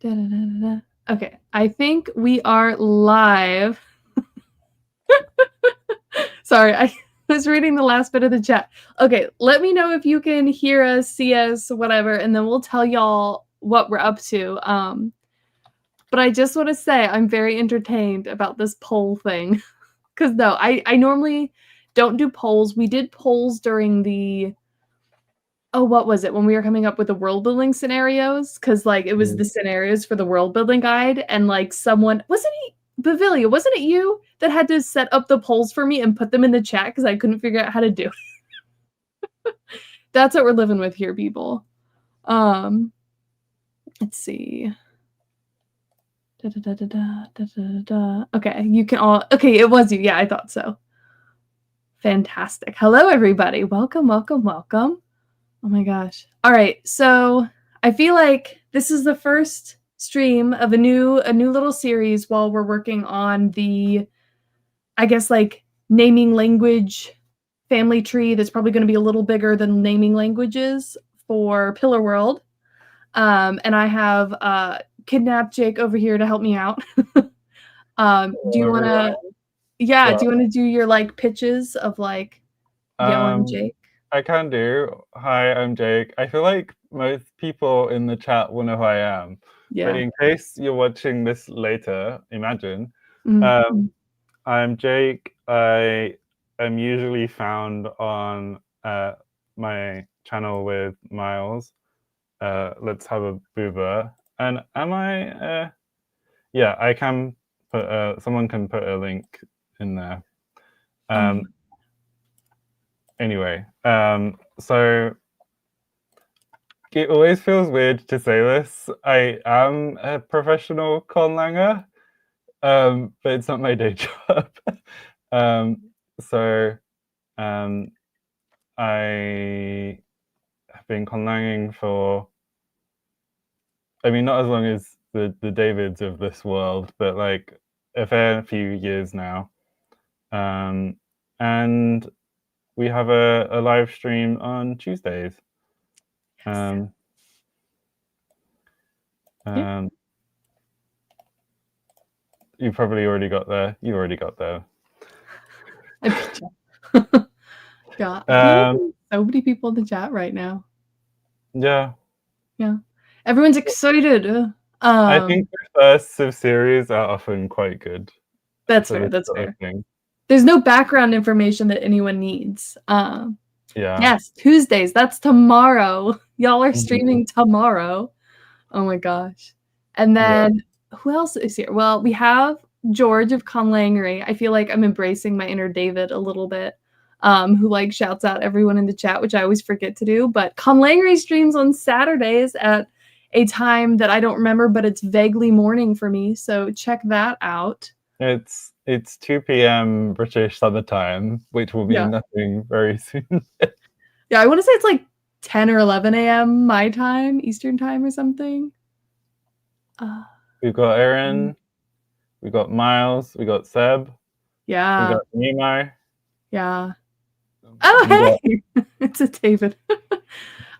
Da-da-da-da-da. Okay, I think we are live. Sorry, I was reading the last bit of the chat. Okay, let me know if you can hear us, see us, whatever, and then we'll tell y'all what we're up to. But I just want to say I'm very entertained about this poll thing. Because no, I normally don't do polls. We did polls during the what was it when we were coming up with the world building scenarios? Because like it was the scenarios for the world building guide, and like someone wasn't Bavilia, wasn't it you that had to set up the polls for me and put them in the chat because I couldn't figure out how to do it? That's what we're living with here, people. Let's see. Okay, you can all. Okay, it was you. Yeah, I thought so. Fantastic. Hello, everybody. Welcome, welcome, welcome. Oh my gosh. All right. So I feel like this is the first stream of a new little series while we're working on the, I guess, like naming language family tree that's probably going to be a little bigger than naming languages for Pillar World. And I have kidnapped Jake over here to help me out. Do you want to, yeah, do you want to do your like pitches of like, yo, I'm Jake? I can do. Hi, I'm Jake. I feel like most people in the chat will know who I am. Yeah. But in case you're watching this later, imagine. Mm-hmm. I'm Jake. I am usually found on my channel with Miles. Let's have a boober. And am I? Yeah, I can put. Someone can put a link in there. Anyway, so it always feels weird to say this. I am a professional conlanger, but it's not my day job. I have been conlanging for, I mean, not as long as the Davids of this world, but like a fair few years now. And we have a live stream on Tuesdays. You probably already got there. You already got there. I bet you. God, I feel like there's so many people in the chat right now. Yeah. Yeah. Everyone's excited. I think the firsts of series are often quite good. That's fair. That's fair. There's no background information that anyone needs. Yeah. Yes, Tuesdays. That's tomorrow. Y'all are streaming tomorrow. Oh my gosh. And then who else is here? Well, we have George of Conlanging. I feel like I'm embracing my inner David a little bit. Who like shouts out everyone in the chat, which I always forget to do. But Conlanging streams on Saturdays at a time that I don't remember, but it's vaguely morning for me. So check that out. It's 2 p.m. British Summer Time, which will mean nothing very soon. Yeah, I want to say it's like 10 or 11 a.m. my time, Eastern time or something. We've got Aaron, we got Miles, we got Seb. Yeah. We got Nemo. Yeah. Oh, hey! It's a David.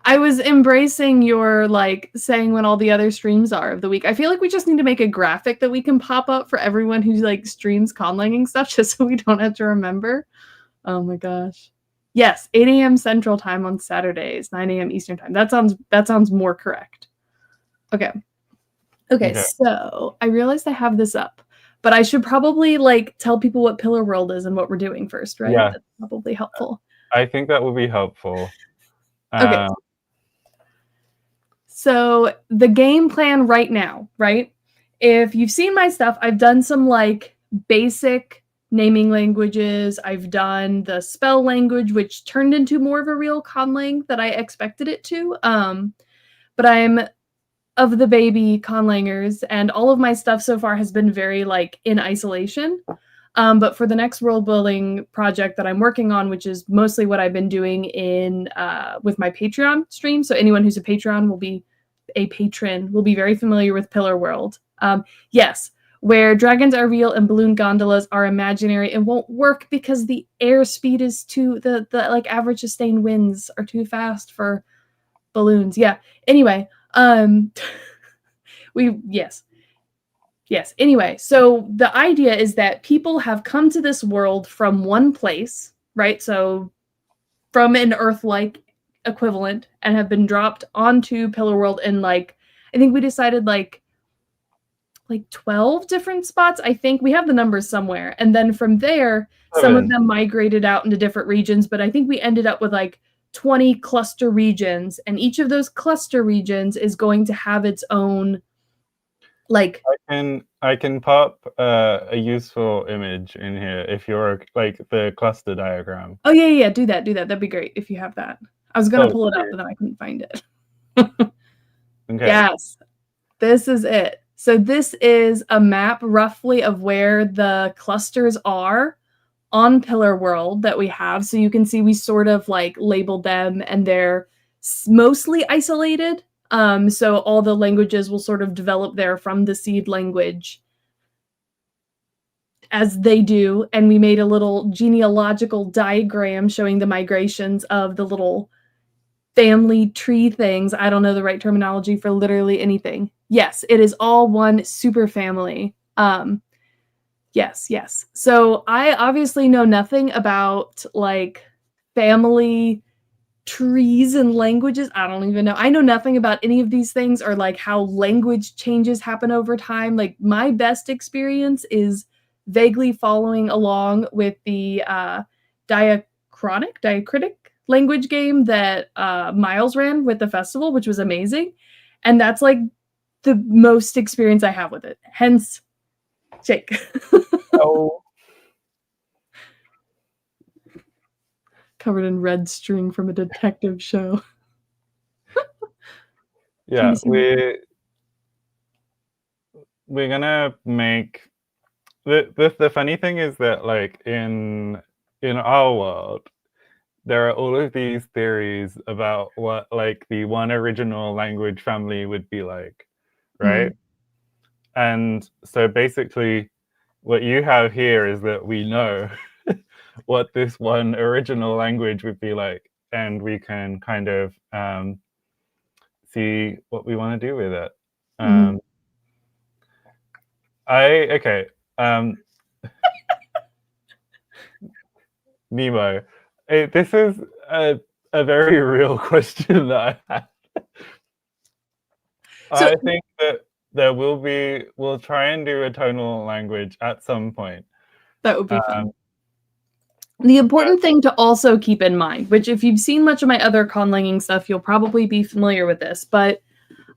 I was embracing your, like, saying when all the other streams are of the week. I feel like we just need to make a graphic that we can pop up for everyone who, like, streams conlanging stuff just so we don't have to remember. Oh, my gosh. Yes, 8 a.m. Central Time on Saturdays, 9 a.m. Eastern Time. That sounds more correct. Okay, so I realized I have this up. But I should probably, like, tell people what Pillar World is and what we're doing first, right? Yeah. That's probably helpful. I think that would be helpful. Okay. So the game plan right now, right? If you've seen my stuff, I've done some, like, basic naming languages. I've done the spell language, which turned into more of a real conlang than I expected it to. But I'm of the baby conlangers, and all of my stuff so far has been very like in isolation. But for the next world building project that I'm working on, which is mostly what I've been doing in with my Patreon stream. So anyone who's a patron will be very familiar with Pillar World. Yes, where dragons are real and balloon gondolas are imaginary, it won't work because the airspeed is too the like average sustained winds are too fast for balloons. Yeah. Anyway, Yes. Anyway, so the idea is that people have come to this world from one place, right? So from an Earth-like equivalent and have been dropped onto Pillar World in like I think we decided like 12 different spots. I think we have the numbers somewhere. And then from there, some of them migrated out into different regions, but I think we ended up with like 20 cluster regions, and each of those cluster regions is going to have its own like I can pop a useful image in here if you're like the cluster diagram. Oh yeah, do that. That'd be great if you have that. I was gonna pull it up, but then I couldn't find it. Okay. Yes, this is it. So this is a map roughly of where the clusters are on Pillar World that we have. So you can see we sort of like labeled them, and they're mostly isolated. So all the languages will sort of develop there from the seed language as they do. And we made a little genealogical diagram showing the migrations of the little family tree things. I don't know the right terminology for literally anything. Yes, it is all one super family. Yes. So I obviously know nothing about like family trees and languages. I don't even know. I know nothing about any of these things or like how language changes happen over time. Like my best experience is vaguely following along with the diacritic language game that Miles ran with the festival, which was amazing. And that's like the most experience I have with it. Hence, Jake. Oh. Covered in red string from a detective show. Yeah, we're gonna make the funny thing is that like in our world there are all of these theories about what like the one original language family would be like, right? And so basically what you have here is that we know what this one original language would be like, and we can kind of see what we want to do with it. Okay. Nemo, this is a very real question that I have. So, I think that we'll try and do a tonal language at some point. That would be fun. The important thing to also keep in mind, which if you've seen much of my other conlanging stuff, you'll probably be familiar with this, but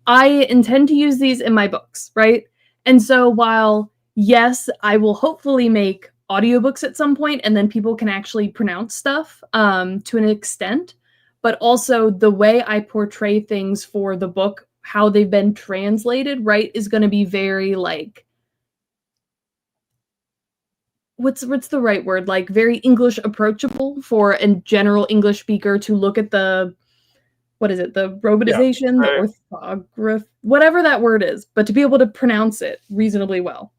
I intend to use these in my books, right? And so while, yes, I will hopefully make audiobooks at some point and then people can actually pronounce stuff to an extent, but also the way I portray things for the book, how they've been translated, right, is going to be very like, what's the right word? Like very English approachable for a general English speaker to look at the, what is it? The romanization, the orthography, whatever that word is, but to be able to pronounce it reasonably well.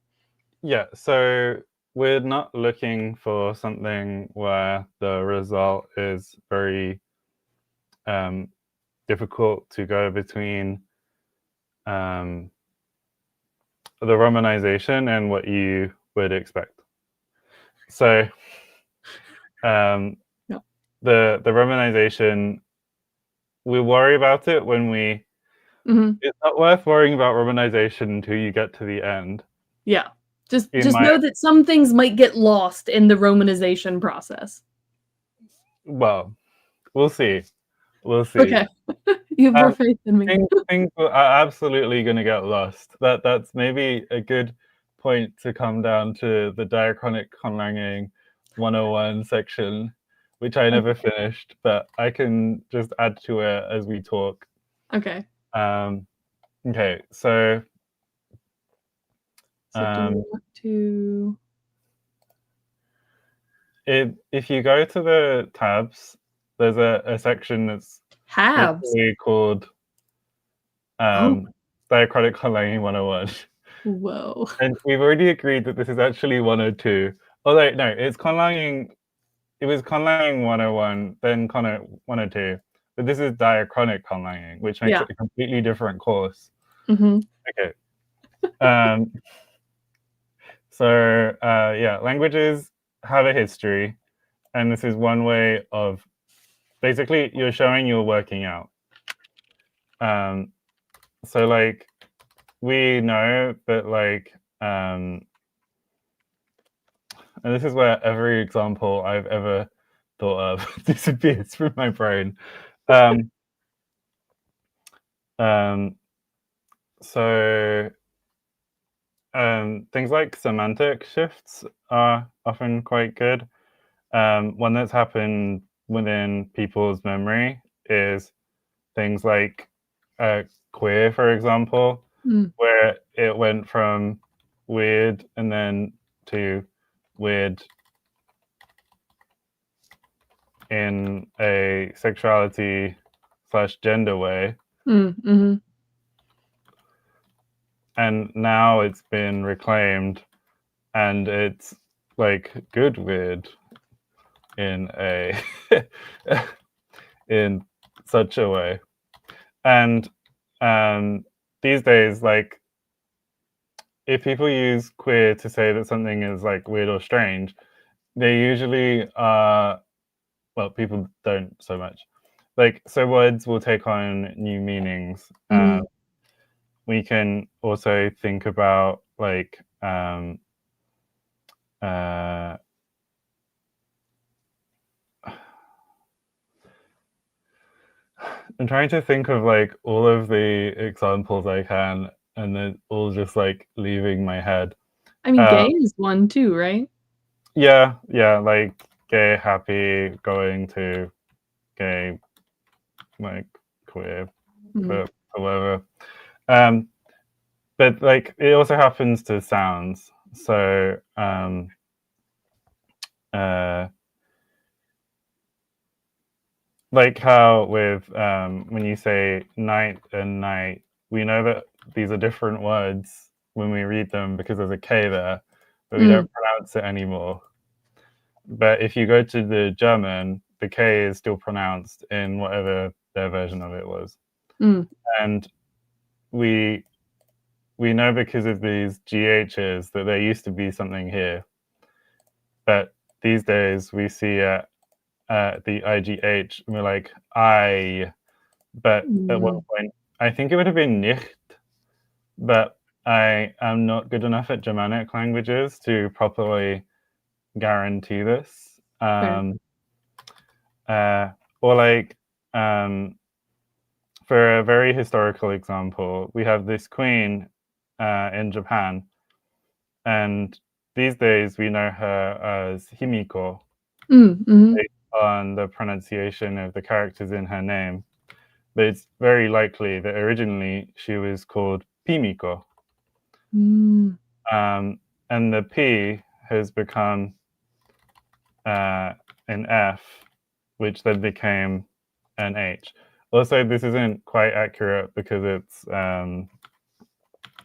Yeah, so we're not looking for something where the result is very difficult to go between the romanization and what you would expect. So the romanization, we worry about it when we it's not worth worrying about romanization until you get to the end. Yeah, just know that some things might get lost in the romanization process. Well, we'll see. Okay. You have more faith in me. Things are absolutely going to get lost. That's maybe a good point to come down to the diachronic conlanging 101 section, which I never finished, but I can just add to it as we talk. Okay. Okay, so do you want to... If you go to the tabs, there's a section that's called Diachronic Conlanging 101. Whoa. And we've already agreed that this is actually 102. Although, no, it's conlanging. It was conlanging 101, then 102. But this is diachronic conlanging, which makes it a completely different course. Okay. Um, yeah, languages have a history, and this is one way of basically you're showing you're working out. So like we know that like and this is where every example I've ever thought of disappears from my brain. Um, um, so things like semantic shifts are often quite good. One that's happened within people's memory is things like queer, for example, where it went from weird and then to weird in a sexuality / gender way. Mm-hmm. And now it's been reclaimed and it's like good weird in a in such a way. And these days, like if people use queer to say that something is like weird or strange, they usually are, well, people don't so much. Like, so words will take on new meanings. We can also think about like uh, I'm trying to think of like all of the examples I can, and they're all just like leaving my head. I mean, gay is one too, right? Yeah, like gay, happy, going to gay, like queer, but whatever. But like it also happens to sounds. So like how with when you say night and night, we know that these are different words when we read them because there's a K there, but we don't pronounce it anymore. But if you go to the German, the K is still pronounced in whatever their version of it was. And we know because of these GHs that there used to be something here. But these days we see the IGH and we're like, I. But at one point, I think it would have been nicht, but I am not good enough at Germanic languages to properly guarantee this. Or like, for a very historical example, we have this queen in Japan, and these days we know her as Himiko, based on the pronunciation of the characters in her name. But it's very likely that originally she was called Pimiko. And the P has become an F, which then became an H. Also, this isn't quite accurate because it's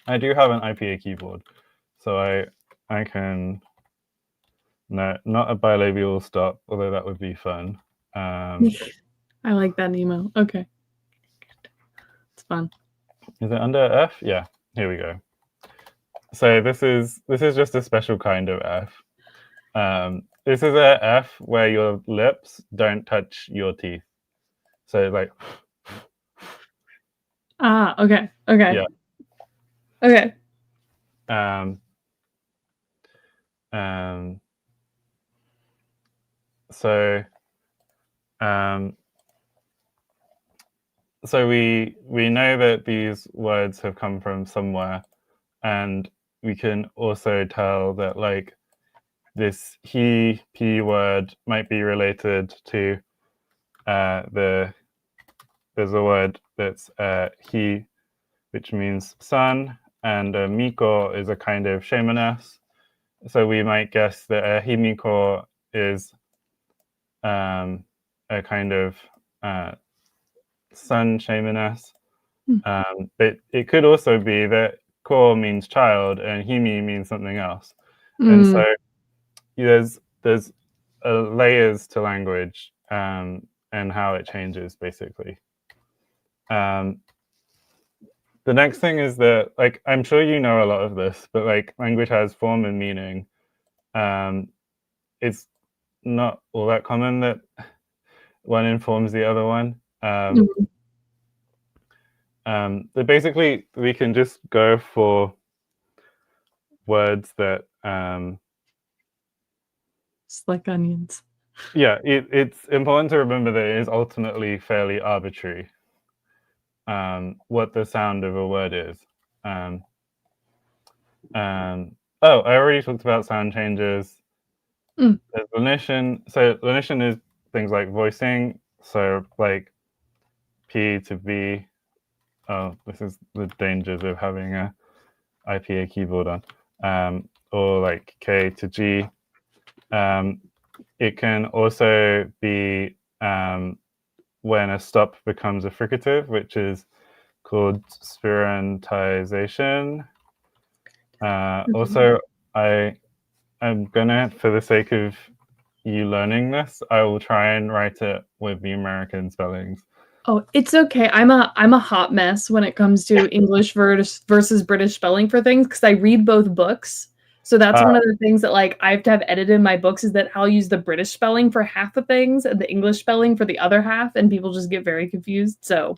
I do have an IPA keyboard, so I can not a bilabial stop, although that would be fun. I like that emo. Okay, it's fun. Is it under F? Yeah, here we go. So this is just a special kind of F. This is a F where your lips don't touch your teeth. So like. Okay. Yeah. Okay. So so we know that these words have come from somewhere, and we can also tell that like this he p word might be related to there's a word that's he, which means son, and miko is a kind of shamaness. So we might guess that himiko is a kind of sun shamaness. But it could also be that ko means child and himi means something else. And so there's layers to language and how it changes basically. the next thing is that, like, I'm sure you know a lot of this, but like language has form and meaning. It's not all that common that one informs the other one. Mhm. But basically, we can just go for words that, It's like onions. yeah, it's important to remember that it is ultimately fairly arbitrary what the sound of a word is. Um, oh, I already talked about sound changes. Mm. There's lenition. So lenition is things like voicing. So like P to V. Oh, this is the dangers of having a IPA keyboard on. Or like K to G. It can also be when a stop becomes a fricative, which is called spirantization. Also, I'm gonna, for the sake of you learning this, I will try and write it with the American spellings. Oh, it's okay. I'm a hot mess when it comes to English versus British spelling for things because I read both books. So that's one of the things that like I have to have edited in my books is that I'll use the British spelling for half the things and the English spelling for the other half, and people just get very confused. So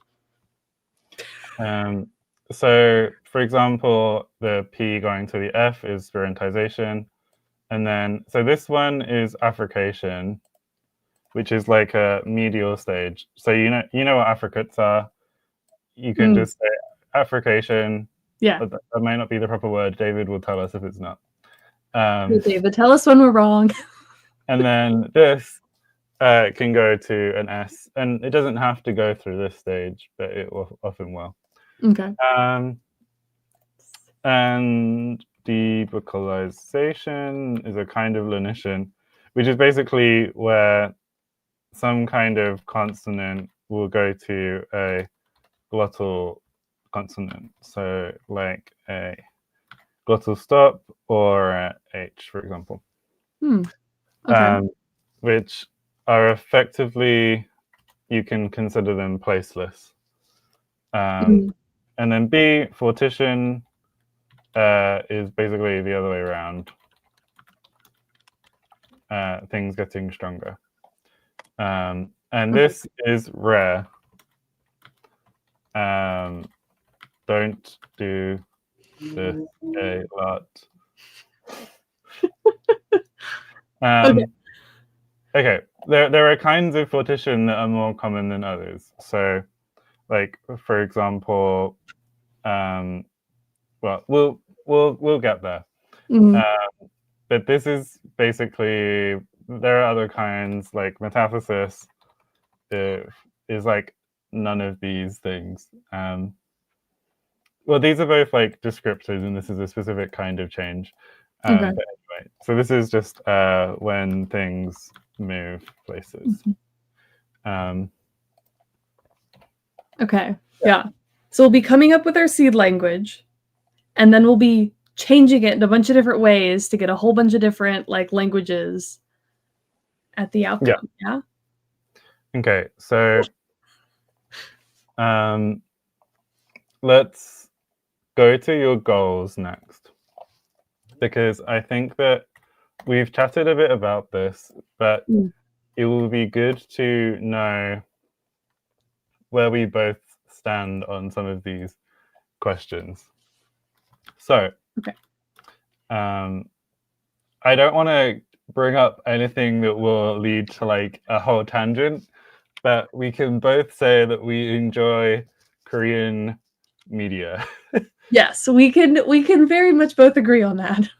so for example, the P going to the F is spirantization. And then, so this one is affrication, which is like a medial stage. So you know what affricates are. You can just say affrication. yeah. But that might not be the proper word. David will tell us if it's not. Hey, David, tell us when we're wrong. And then this can go to an S, and it doesn't have to go through this stage, but it often will. Okay. And devocalization is a kind of lenition, which is basically where some kind of consonant will go to a glottal consonant. So like a glottal stop or a H, for example. Okay. Which are effectively, you can consider them placeless. And then B, fortition, is basically the other way around. Things getting stronger. And this is rare. Don't do this a lot. Okay, there are kinds of fortition that are more common than others. So, like for example, well, we'll get there. But this is basically, there are other kinds like metathesis. Is like none of these things. Well, these are both like descriptors, and this is a specific kind of change. But anyway, so this is just when things move places. Okay. Yeah. So we'll be coming up with our seed language, and then we'll be changing it in a bunch of different ways to get a whole bunch of different like languages at the outcome. Yeah. Okay. So let's go to your goals next, because I think that we've chatted a bit about this, but it will be good to know where we both stand on some of these questions. So, I don't want to bring up anything that will lead to like a whole tangent, but we can both say that we enjoy Korean media. Yes, we can very much both agree on that.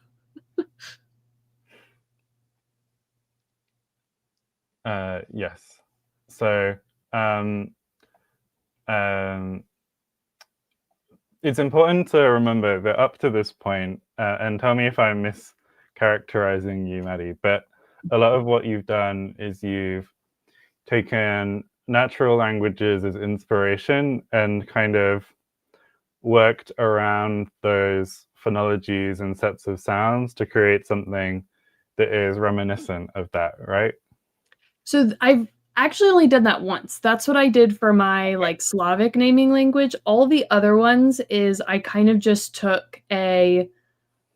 Yes. So it's important to remember that up to this point, and tell me if I'm mischaracterizing you, Maddie, but a lot of what you've done is you've taken natural languages as inspiration and kind of worked around those phonologies and sets of sounds to create something that is reminiscent of that, right? So actually only done that once. That's what I did for my like Slavic naming language. All the other ones is I kind of just took a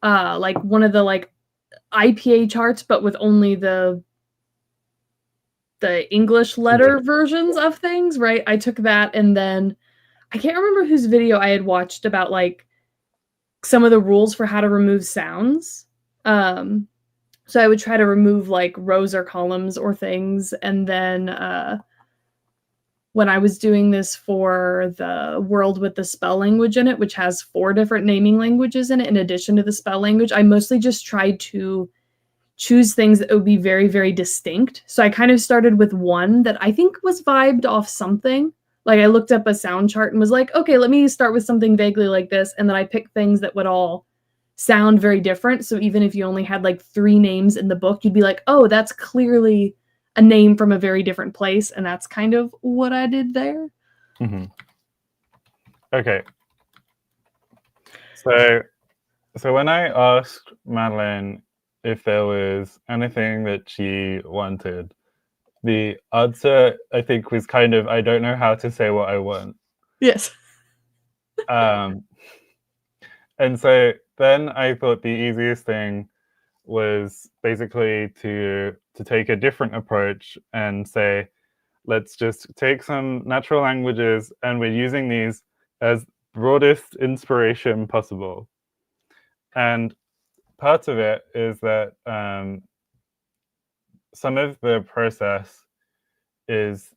like one of the like IPA charts, but with only the English letter versions of things, right? I took that, and then I can't remember whose video I had watched about like some of the rules for how to remove sounds. So I would try to remove like rows or columns or things, and then when I was doing this for the world with the spell language in it, which has 4 different naming languages in it in addition to the spell language, I mostly just tried to choose things that would be very, very distinct. So I kind of started with one that I think was vibed off something. Like I looked up a sound chart and was like, okay, let me start with something vaguely like this. And then I picked things that would all sound very different. So even if you only had like 3 names in the book, you'd be like, oh, that's clearly a name from a very different place. And that's kind of what I did there. Mm-hmm. Okay. So when I asked Madeline if there was anything that she wanted, the answer I think was kind of, I don't know how to say what I want. Yes. And so then I thought the easiest thing was basically to take a different approach and say, let's just take some natural languages and we're using these as broadest inspiration possible. And part of it is that some of the process is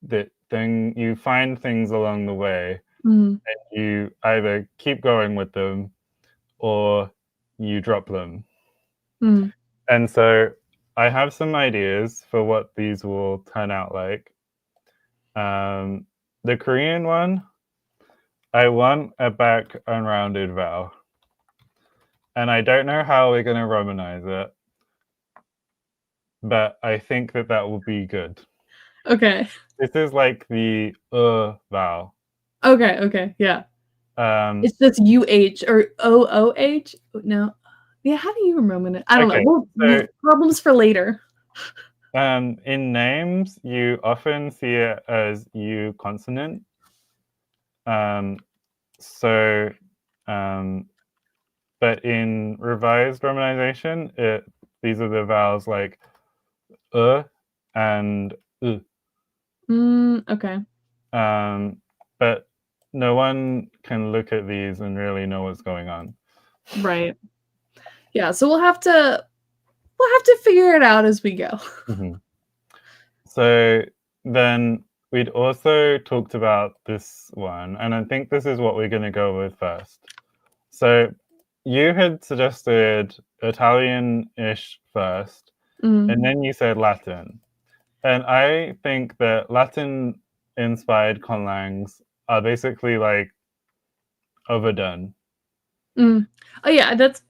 that then you find things along the way and you either keep going with them or you drop them. And so I have some ideas for what these will turn out like. The Korean one, I want a back unrounded vowel. And I don't know how we're going to Romanize it, but I think that that will be good. Okay. This is like the vowel. Okay, yeah. It's just UH or OOH? No. Yeah, how do you remember it? I don't know. So, problems for later. In names, you often see it as U consonant. So, but in revised romanization, these are the vowels like and Okay. But no one can look at these and really know what's going on. Right. Yeah, so we'll have to figure it out as we go. Mm-hmm. So then we'd also talked about this one, and I think this is what we're going to go with first. So you had suggested Italian-ish first, and then you said Latin. And I think that Latin-inspired conlangs are basically like overdone. Oh yeah, that's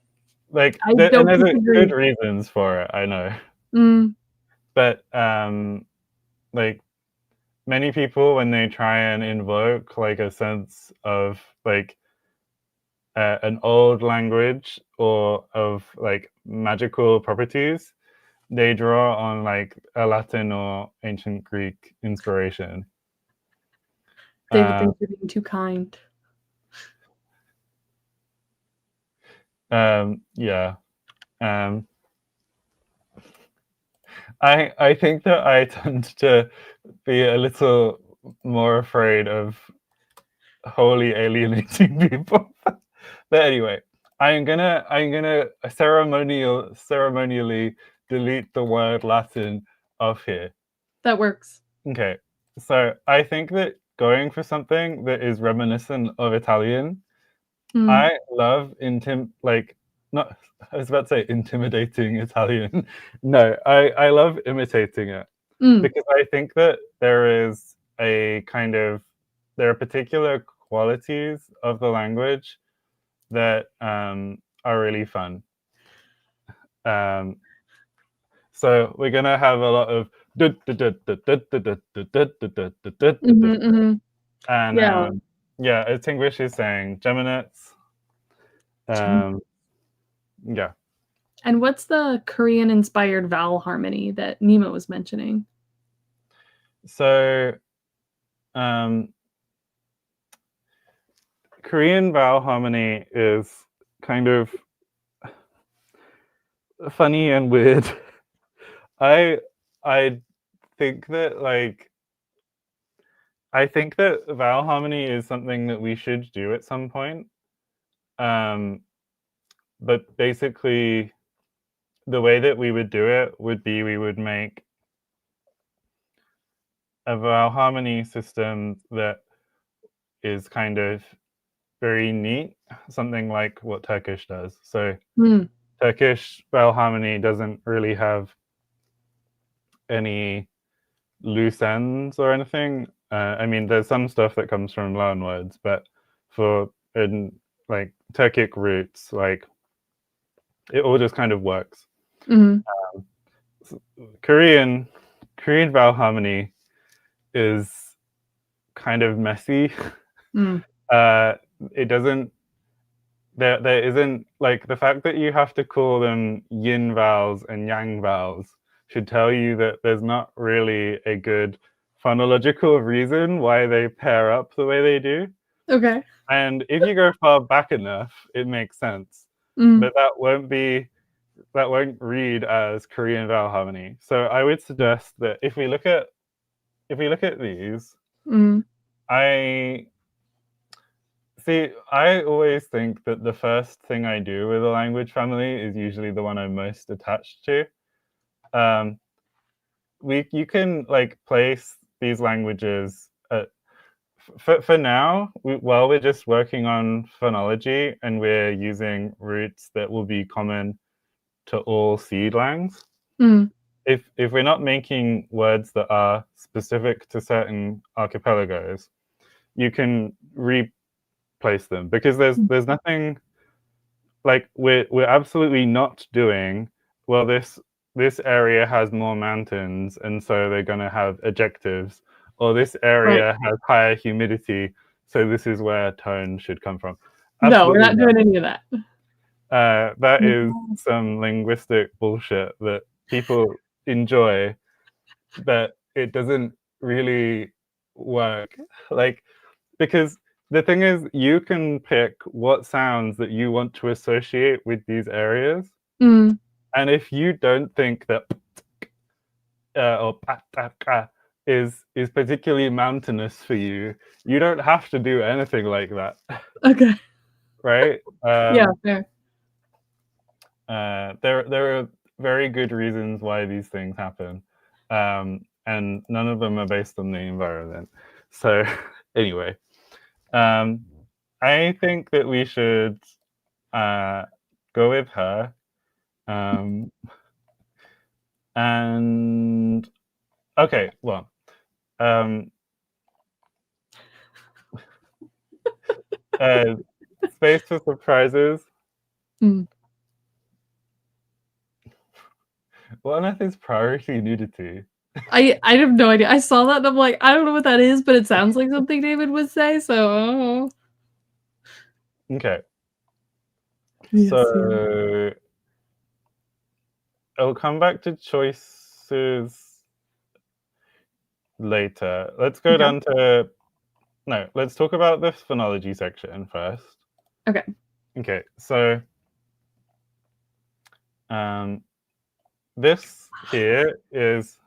Like, I and don't there's disagree. good reasons for it, I know. But like many people, when they try and invoke like a sense of like an old language or of like magical properties, they draw on like a Latin or ancient Greek inspiration. David thinks you're being too kind. Yeah. I think that I tend to be a little more afraid of wholly alienating people. But anyway, I'm gonna ceremonially delete the word Latin off here. That works. Okay, so I think that going for something that is reminiscent of Italian, I love not I was about to say intimidating Italian. No, I love imitating it because I think that there are particular qualities of the language that are really fun. So we're gonna have a lot of and yeah, as Tinglish is saying, Geminets. Yeah. And what's the Korean-inspired vowel harmony that Nima was mentioning? So, Korean vowel harmony is kind of funny and weird. I I think that I think that vowel harmony is something that we should do at some point. But basically, the way that we would do it would be we would make a vowel harmony system that is kind of very neat, something like what Turkish does. So Turkish vowel harmony doesn't really have any loose ends or anything. I mean, there's some stuff that comes from loan words, but for like Turkic roots, like it all just kind of works. Korean vowel harmony is kind of messy. It doesn't. There isn't like the fact that you have to call them yin vowels and yang vowels should tell you that there's not really a good phonological reason why they pair up the way they do. Okay. And if you go far back enough, it makes sense. But that won't read as Korean vowel harmony. So I would suggest that if we look at these, I always think that the first thing I do with a language family is usually the one I'm most attached to. You can like place these languages for now, while we're just working on phonology and we're using roots that will be common to all seedlangs. If we're not making words that are specific to certain archipelagos, you can replace them because there's nothing like we're absolutely not doing well. This area has more mountains, and so they're going to have adjectives. Or this area has higher humidity, so this is where tone should come from. Absolutely no, we're not doing any of that. That is some linguistic bullshit that people enjoy, but it doesn't really work. Like, because the thing is, you can pick what sounds that you want to associate with these areas. And if you don't think that or is particularly mountainous for you, you don't have to do anything like that. Okay. Right? Yeah, fair. There are very good reasons why these things happen, and none of them are based on the environment. So anyway, I think that we should go with her. And okay, well, space for surprises. What on earth is priority nudity? I have no idea. I saw that and I'm like, I don't know what that is, but it sounds like something David would say, so Okay. Yes, so I'll come back to choices later. Let's go down to let's talk about the phonology section first. Okay, so this here is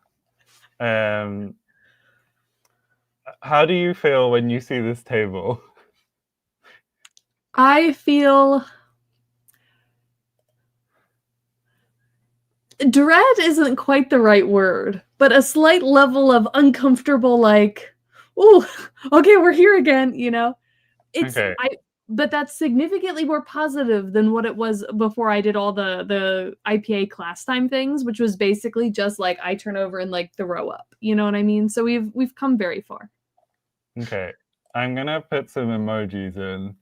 how do you feel when you see this table? I feel dread isn't quite the right word, but a slight level of uncomfortable, like, oh, okay, we're here again, you know? But that's significantly more positive than what it was before I did all the IPA class time things, which was basically just like I turn over and like throw up. You know what I mean? So we've come very far. Okay, I'm gonna put some emojis in.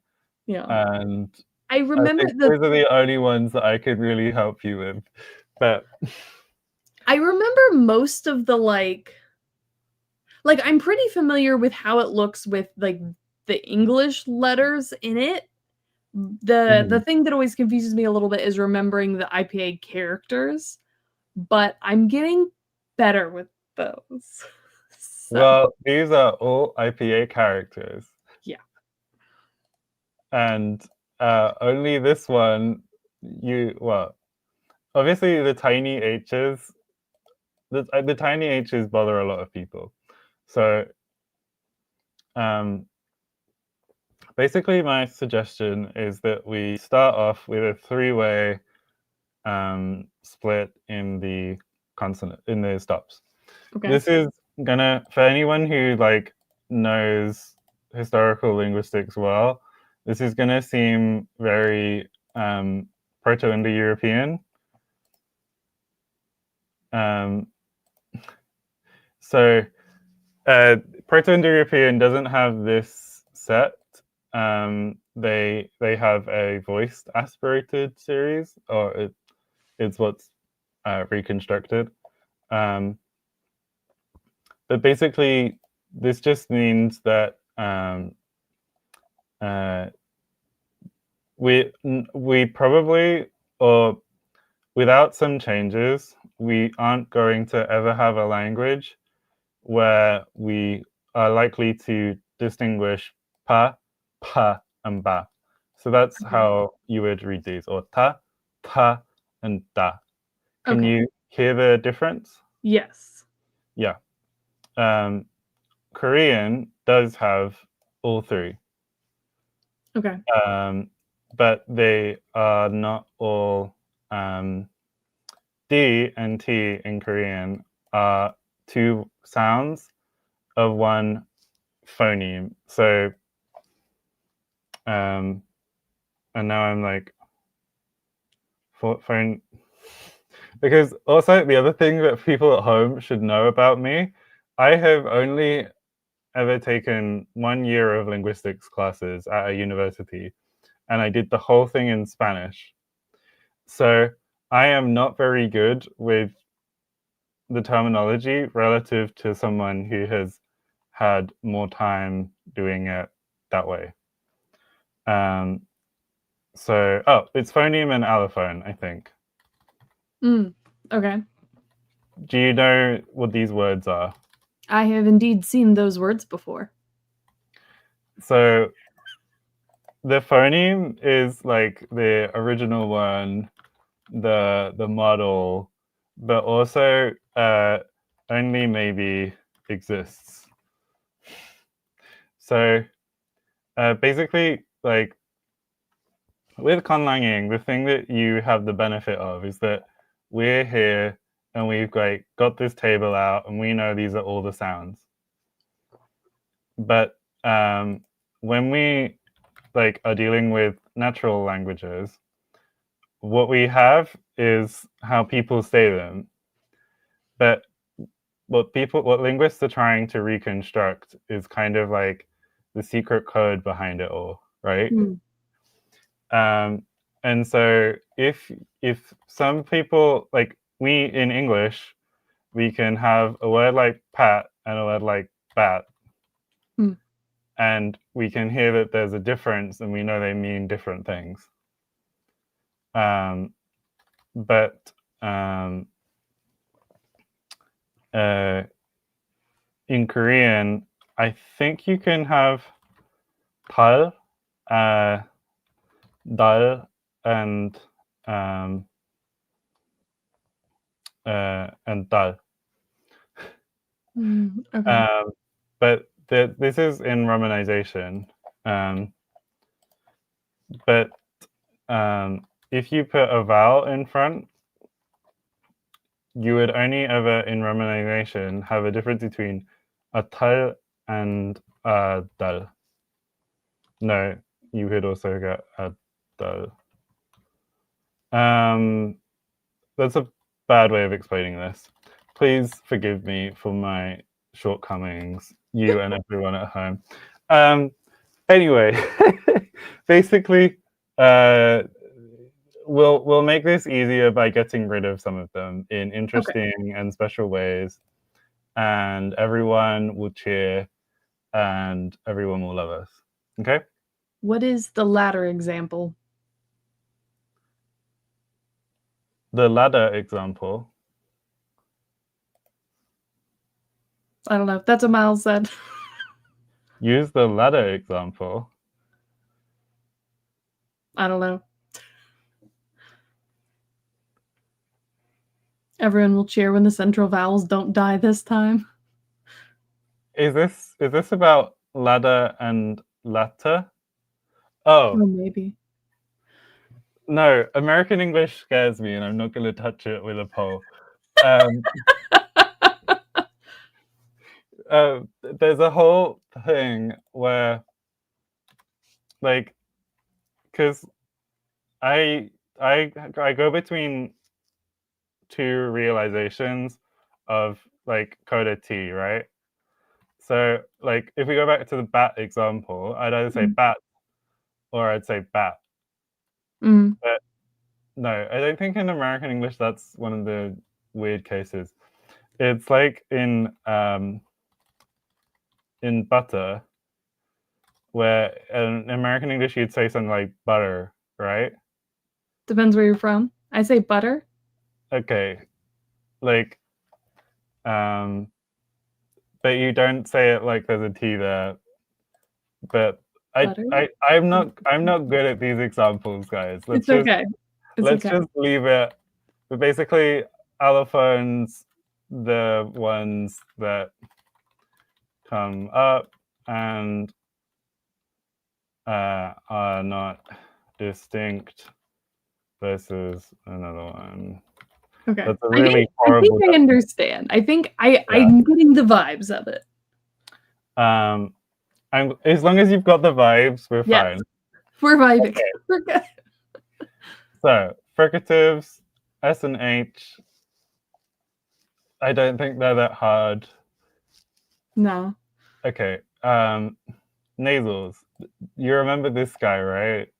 Yeah, and I remember those are the only ones that I could really help you with. But I remember most of the like I'm pretty familiar with how it looks with like the English letters in it. The thing that always confuses me a little bit is remembering the IPA characters, but I'm getting better with those. So, Well, these are all IPA characters. yeah. And only this one, obviously the tiny H's, the tiny H's bother a lot of people. So basically my suggestion is that we start off with a three-way split in the consonant, in the stops. Okay. This is gonna, for anyone who like knows historical linguistics well, this is gonna seem very Proto-Indo-European. So Proto-Indo-European doesn't have this set. They have a voiced aspirated series, or it's what's reconstructed. But basically, this just means that we probably, or without some changes, we aren't going to ever have a language where we are likely to distinguish pa, pa, and ba. So that's how you would read these, or ta, ta, and da. Can you hear the difference? Yes. Yeah. Korean does have all three. Okay. But they are not all. D and T in Korean are two sounds of one phoneme. So, and now I'm like, phone. Because also the other thing that people at home should know about me, I have only ever taken 1 year of linguistics classes at a university, and I did the whole thing in Spanish. So I am not very good with the terminology relative to someone who has had more time doing it that way. It's phoneme and allophone, I think. Okay. Do you know what these words are? I have indeed seen those words before. So the phoneme is like the original one, the model, but also only maybe exists. So basically, like with Conlanging, the thing that you have the benefit of is that we're here and we've like got this table out and we know these are all the sounds. But when we like are dealing with natural languages, what we have is how people say them. But what linguists are trying to reconstruct is kind of like the secret code behind it all, right? And so if some people, like we in English, we can have a word like pat and a word like bat, and we can hear that there's a difference and we know they mean different things. But in Korean, I think you can have tal, dal, and dal. Okay. But this is in romanization. But if you put a vowel in front, you would only ever in romanization have a difference between a tal and a dal. No, you could also get a dal. That's a bad way of explaining this. Please forgive me for my shortcomings, you and everyone at home. Anyway, basically, we'll make this easier by getting rid of some of them in interesting and special ways, and everyone will cheer, and everyone will love us. Okay? What is the latter example? The ladder example. I don't know. That's what Miles said. Use the letter example. I don't know. Everyone will cheer when the central vowels don't die this time. Is this about ladder and letter? Oh. Oh, maybe. No, American English scares me, and I'm not going to touch it with a pole. There's a whole thing where, like, because I go between two realizations of like coda T, right? So, like, if we go back to the bat example, I'd either say bat or I'd say bat. Mm. But no, I don't think in American English that's one of the weird cases. It's like in butter, where in American English you'd say something like butter, right? Depends where you're from. I say butter. Okay, like, but you don't say it like there's a T there. But Butter? I'm not good at these examples, guys. It's okay. Let's just leave it. But basically, allophones, the ones that come up and are not distinct versus another one. Okay. That's a really I horrible. think I understand. I think I'm getting the vibes of it. As long as you've got the vibes, we're fine. We're vibing. Okay. We're good. So fricatives, S and H. I don't think they're that hard. No. Okay. Nasals. You remember this guy, right?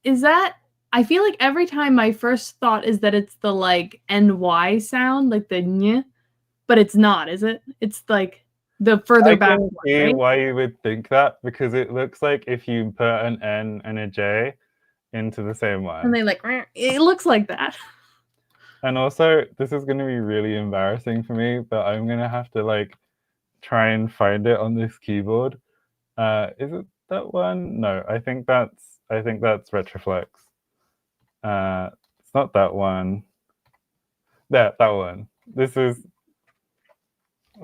Is that? I feel like every time my first thought is that it's the like NY sound, like the ny, but it's not, is it? It's like the further back one, I can see right? why you would think that, because it looks like if you put an N and a J into the same one. And they like, it looks like that. And also, this is going to be really embarrassing for me, but I'm going to have to like try and find it on this keyboard. Is it that one? No, I think that's retroflex. It's not that one. Yeah, that one. This is,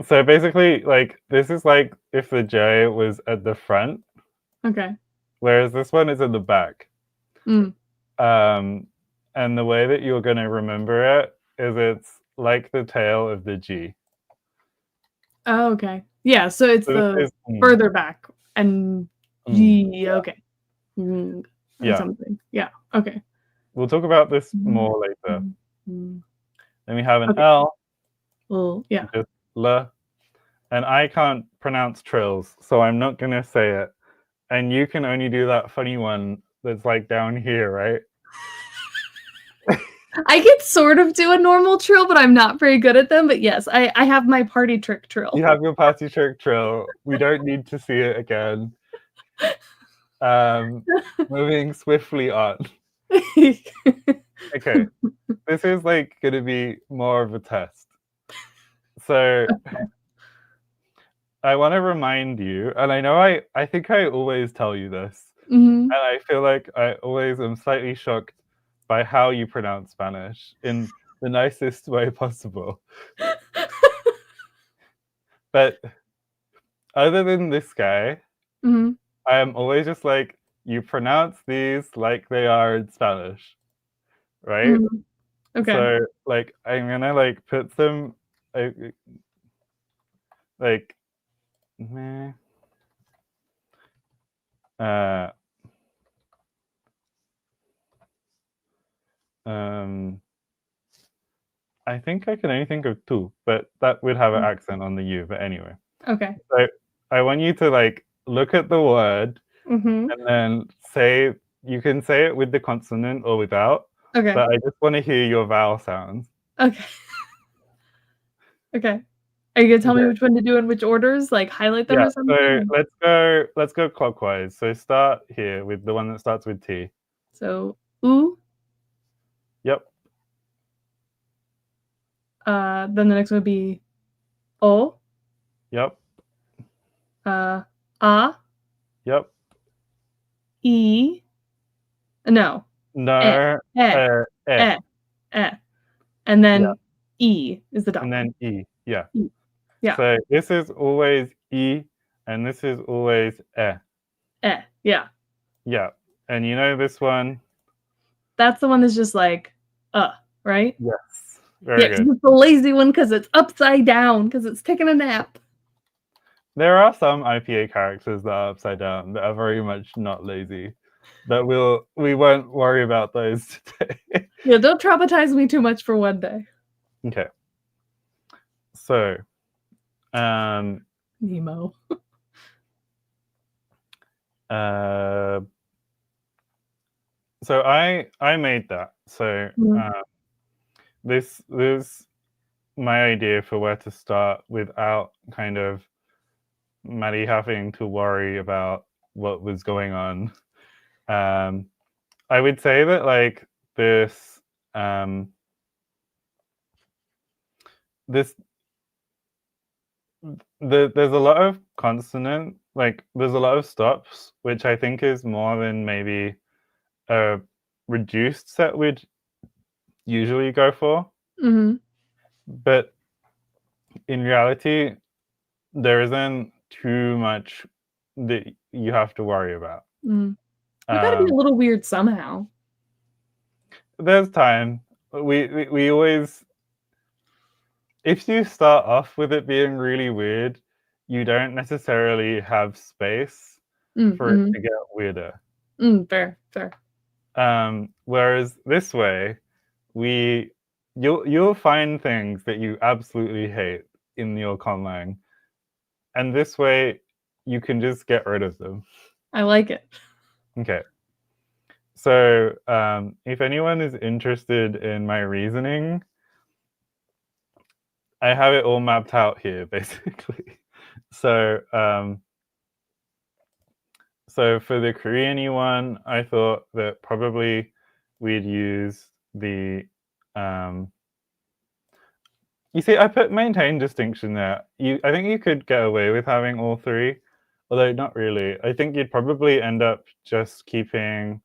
so basically, like, this is like if the J was at the front. Okay. Whereas this one is at the back. Mm. And the way that you're going to remember it is it's like the tail of the G. Oh, okay. Yeah, so it's the further back and G. Okay. Yeah. Something. Yeah. Okay. We'll talk about this more later. Then we have an L. Well, yeah. Just L. And I can't pronounce trills, so I'm not going to say it. And you can only do that funny one that's like down here, right? I can sort of do a normal trill, but I'm not very good at them. But yes, I have my party trick trill. You have your party trick trill. We don't need to see it again. Moving swiftly on. Okay, this is like going to be more of a test. So I want to remind you, and I know I think I always tell you this, and I feel like I always am slightly shocked by how you pronounce Spanish in the nicest way possible. But other than this guy, I am always just like, you pronounce these like they are in Spanish, right? Okay. So like I'm gonna like put them like meh. I think I can only think of two, but that would have an accent on the U. But anyway. Okay. So I want you to like look at the word and then say, you can say it with the consonant or without. Okay. But I just want to hear your vowel sounds. Okay. Okay. Are you gonna tell me which one to do in which orders? Like highlight them or something? So let's go clockwise. So start here with the one that starts with T. So oo. Yep. Then the next one would be o. Yep. A, Yep. E, no, eh, No. eh, Eh. eh, eh. And Yeah. then E is the And dot. then E. Yeah. E. Yeah, So this is always E, and this is always eh. yeah. Yeah. And you know this one? That's the one that's just like, right? Yes. Yeah, Very 'cause good. it's the lazy one because it's upside down because it's taking a nap. There are some IPA characters that are upside down that are very much not lazy. But we won't worry about those today. Yeah, don't traumatize me too much for one day. Okay. So Nemo. uh so I made that. So Mhm. this my idea for where to start without kind of Maddie having to worry about what was going on. Um, I would say that like this um, this there's a lot of consonant, like there's a lot of stops, which I think is more than maybe a reduced set would usually go for. Mhm. But in reality, there isn't too much that you have to worry about. Mm. We gotta be a little weird somehow. There's time. We always, if you start off with it being really weird, you don't necessarily have space for it Mhm. to get weirder. Fair, fair. Whereas this way, we you'll find things that you absolutely hate in your conlang, and this way you can just get rid of them. I like it. Okay. So if anyone is interested in my reasoning, I have it all mapped out here, basically. So, so for the Korean one, I thought that probably we'd use the. Um, you see, I put maintain distinction there. I think you could get away with having all three, although not really. I think you'd probably end up just keeping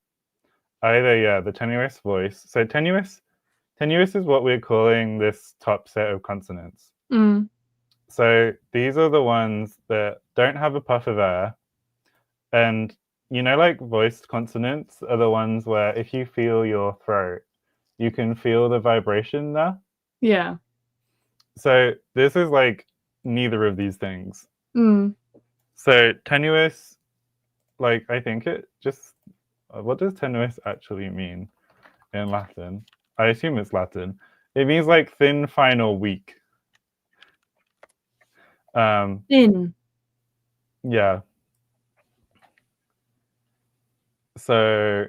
either the tenuous voice. So tenuous is what we're calling this top set of consonants. Mm. So these are the ones that don't have a puff of air. And like voiced consonants are the ones where if you feel your throat, you can feel the vibration there. Yeah. So this is like neither of these things. Mm. So tenuous, like I think it just, what does tenuous actually mean in Latin? I assume it's Latin. It means like thin, fine, or weak. Thin. Yeah. So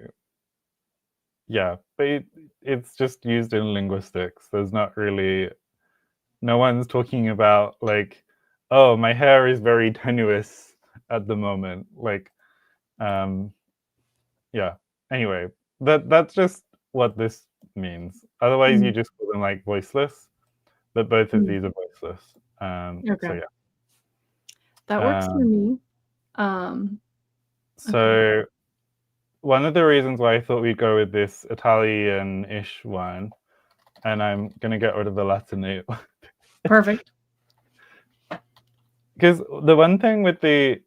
yeah, but it's just used in linguistics. There's not really, no one's talking about like, oh, my hair is very tenuous at the moment. Like, yeah. Anyway, that's just what this means. Otherwise, you Mm. just call them like voiceless. But both of Mm. these are voiceless. So Okay. yeah. That works for Um, me. Um, okay. so one of the reasons why I thought we'd go with this Italian-ish one, and I'm gonna get rid of the Latinate, Perfect. because the one thing with the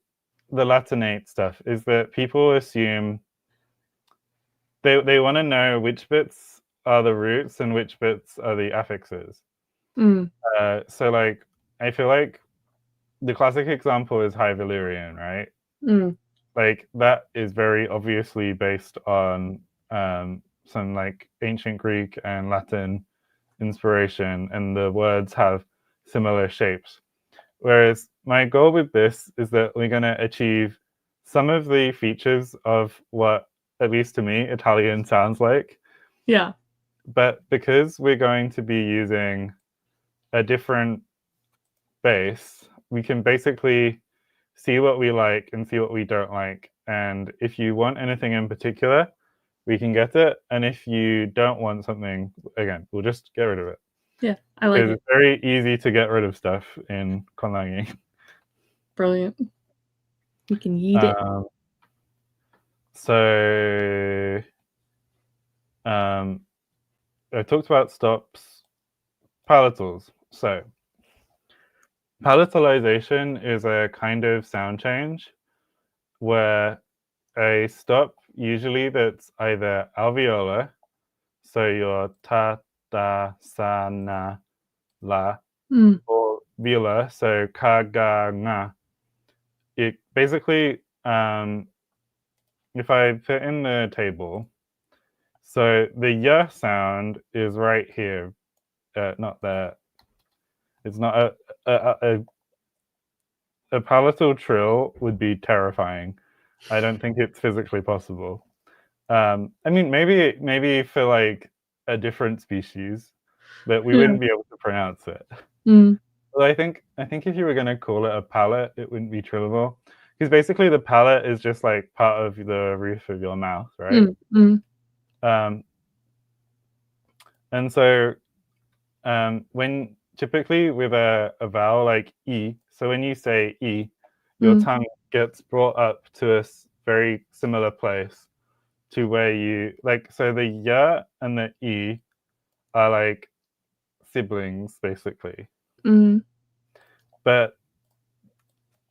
Latinate stuff is that people assume they want to know which bits are the roots and which bits are the affixes. Mm. So like I feel like the classic example is High Valyrian, right? Mm. Like that is very obviously based on some like ancient Greek and Latin inspiration, and the words have similar shapes. Whereas my goal with this is that we're going to achieve some of the features of what, at least to me, Italian sounds like. Yeah. But because we're going to be using a different base, we can basically see what we like and see what we don't like. And if you want anything in particular, we can get it. And if you don't want something, again, we'll just get rid of it. Yeah. I like Because it. it's very easy to get rid of stuff in Conlanging. Brilliant. We can yeet it. So I talked about stops, palatals. So palatalization is a kind of sound change where a stop, usually that's either alveolar, so your ta, da, sa, na, la, or velar, so ka, ga, nga. It basically, if I put in the table, so the y sound is right here, not there. It's not a palatal trill would be terrifying. I don't think it's physically possible. I mean, maybe for like a different species, but we wouldn't be able to pronounce it. Well, I think if you were going to call it a palate, it wouldn't be trillable, because basically the palate is just like part of the roof of your mouth, right? And so when typically with a vowel like e, so when you say e, your tongue gets brought up to a very similar place to where you like. So the y and the e are like siblings basically, but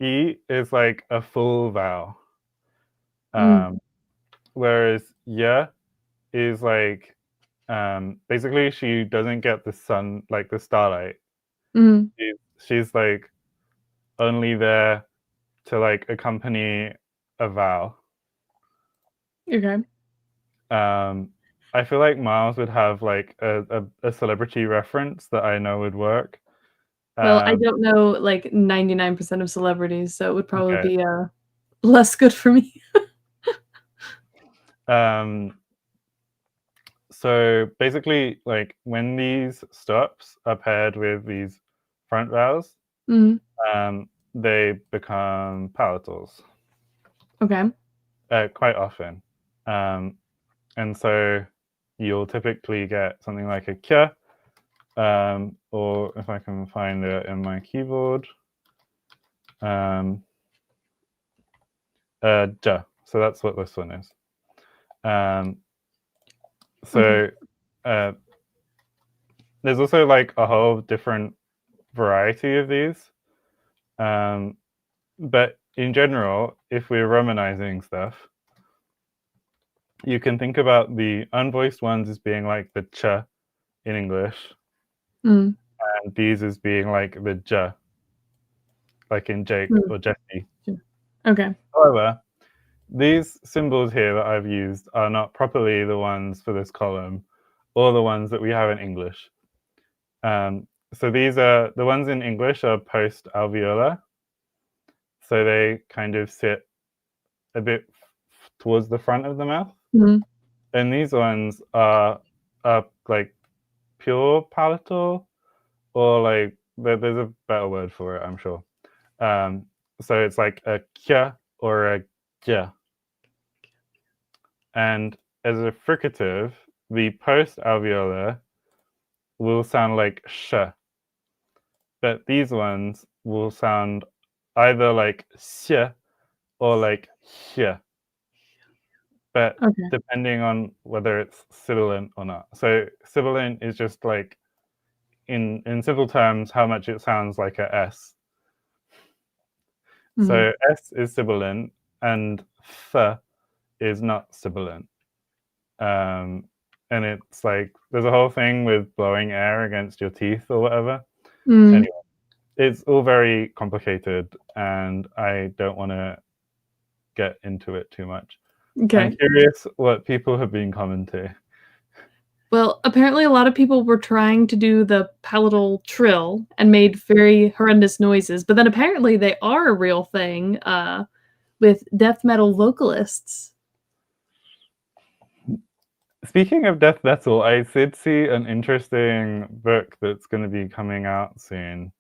e is like a full vowel, whereas y is like basically she doesn't get the sun, like the starlight. She's like only there to like accompany a vowel. Okay. I feel like Miles would have like a celebrity reference that I know would work. Well, I don't know like 99% of celebrities, so it would probably Okay. be less good for me. So basically, like when these stops are paired with these front vowels, they become palatals. Okay. Quite often. And so you'll typically get something like a kya, or if I can find it in my keyboard, ja. So that's what this one is. So there's also like a whole different variety of these. But in general, if we're romanizing stuff, you can think about the unvoiced ones as being like the ch in English, and these as being like the j, like in Jake or Jesse. Okay. However, these symbols here that I've used are not properly the ones for this column or the ones that we have in English. So these are the ones in English are post-alveolar. So they kind of sit a bit towards the front of the mouth. And these ones are like pure palatal, or like there's a better word for it, I'm sure. So it's like a kya or a kya. And as a fricative, the post-alveolar will sound like sh, but these ones will sound either like x or like h, but depending on whether it's sibilant or not. So sibilant is just like in simple terms how much it sounds like a s. So s is sibilant and th is not sibilant. And it's like there's a whole thing with blowing air against your teeth or whatever. Anyway, it's all very complicated, and I don't want to get into it too much. Okay. I'm curious what people have been commenting. Well, apparently a lot of people were trying to do the palatal trill and made very horrendous noises, but then apparently they are a real thing with death metal vocalists. Speaking of death metal, I did see an interesting book that's going to be coming out soon,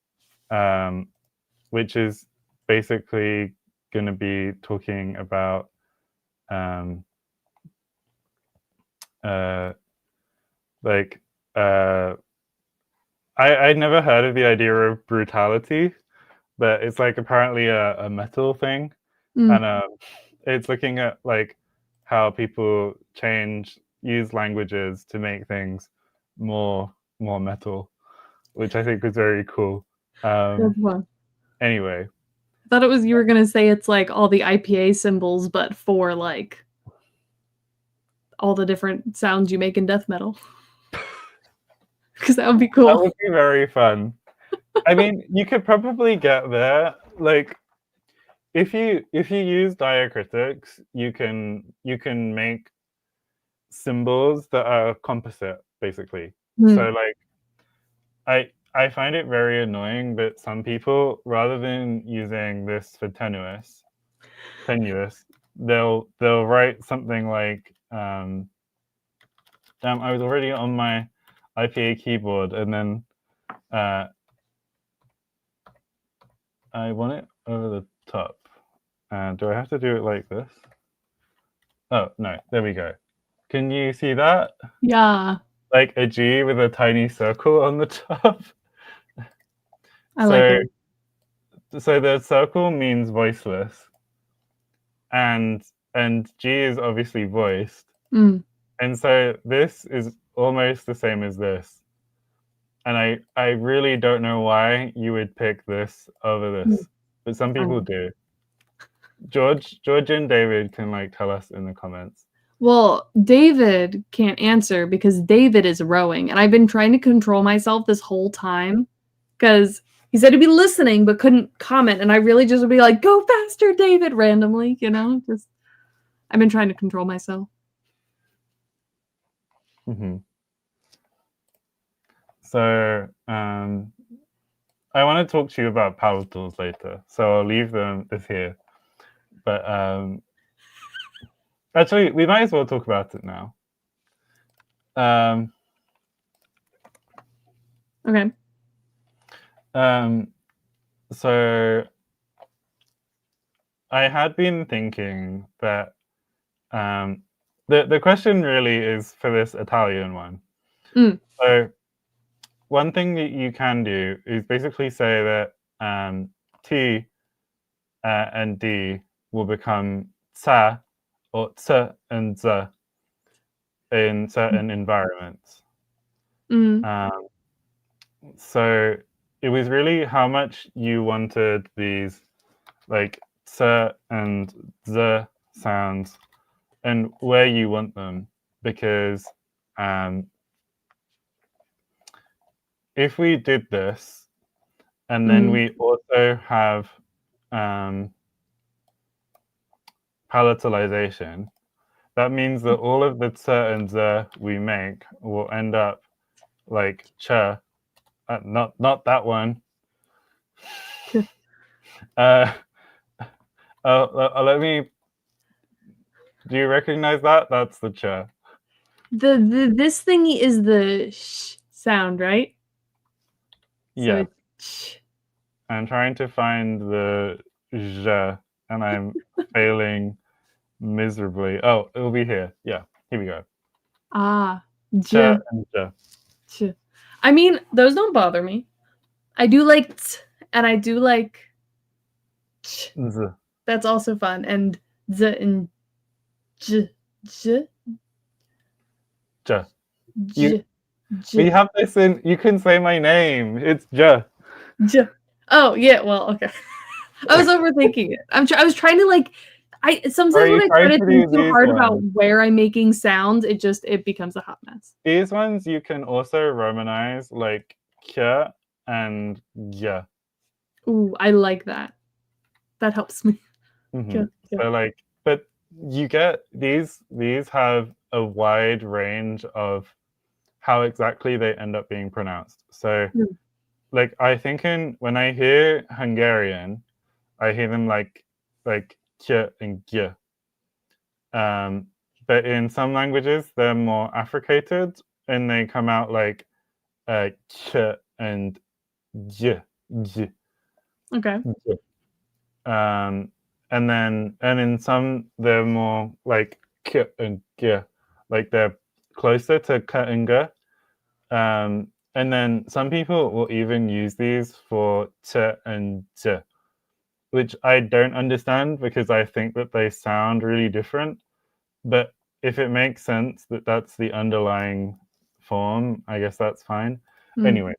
which is basically going to be talking about like I'd never heard of the idea of brutality, but it's like apparently a metal thing, Mm. and it's looking at like how people use languages to make things more metal, which I think was very cool. That's fun. Anyway, I thought it was you were gonna say it's like all the IPA symbols, but for like all the different sounds you make in death metal. Because that would be that cool. would be very fun. I mean, you could probably get there. Like, if you use diacritics, you can make symbols that are composite, basically. So like, I find it very annoying that some people, rather than using this for tenuous, they'll write something like damn, I was already on my IPA keyboard, and then I want it over the top. Do I have to do it like this? Oh, no, there we go. Can you see that? Yeah. Like a G with a tiny circle on the top. I like it. So the circle means voiceless, and G is obviously voiced. Mm. And so this is almost the same as this. And I really don't know why you would pick this over this, but some people do. George and David can like tell us in the comments. Well, David can't answer because David is rowing, and I've been trying to control myself this whole time because he said he'd be listening but couldn't comment, and I really just would be like, "Go faster, David!" randomly, you know. Just I've been trying to control myself. So I want to talk to you about power tools later, so I'll leave this here. But actually, we might as well talk about it now. Okay. So I had been thinking that the question really is for this Italian one. So one thing that you can do is basically say that T and D will become sa or ts and z in certain environments. So it was really how much you wanted these like ts and z sounds and where you want them, because if we did this and then we also have palatalization, that means that all of the ts and z we make will end up like ch, not that one. Let me. Do you recognize that? That's the ch. This thingy is the sh sound, right? Yeah. So sh. I'm trying to find the zh, and I'm failing miserably. Oh, it'll be here. Yeah, here we go. Ch J. and zh. Ch. I mean, those don't bother me. I do like t, and I do like ch. Z. That's also fun. And z and j. J. J. J. We have this in. You can say my name. It's j. J. Oh yeah. Well, okay. I was overthinking it. I was trying to like. Sometimes when I try to think too hard about where I'm making sounds, it becomes a hot mess. These ones you can also romanize like k and y. Ooh, I like that. That helps me. So like, but you get these have a wide range of how exactly they end up being pronounced. So like I think when I hear Hungarian, I hear them like k and g. But in some languages they're more affricated and they come out like k and g. Okay. And in some they're more like k and g, like they're closer to k and g. And then some people will even use these for t and z, which I don't understand because I think that they sound really different. But if it makes sense that that's the underlying form, I guess that's fine. Anyway,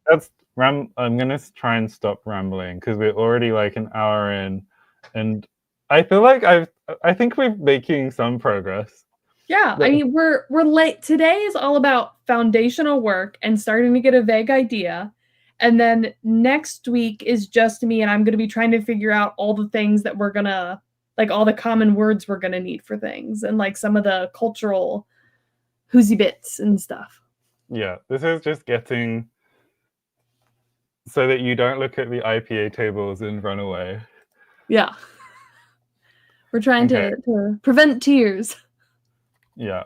I'm gonna try and stop rambling because we're already like an hour in, and I feel like I think we're making some progress. Yeah, I mean we're late. Today is all about foundational work and starting to get a vague idea. And then next week is just me and I'm going to be trying to figure out all the things that we're going to like all the common words we're going to need for things and like some of the cultural whoozy bits and stuff. Yeah, this is just getting so that you don't look at the IPA tables and run away. Yeah. We're trying to prevent tears. Yeah.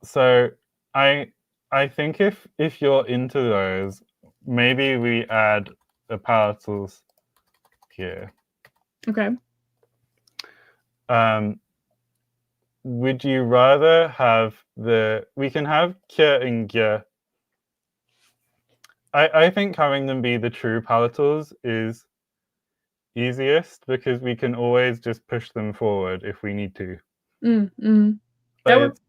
So I think if you're into those, maybe we add the palatals here. Okay. Would you rather have we can have kya and gya. I think having them be the true palatals is easiest because we can always just push them forward if we need to. But it's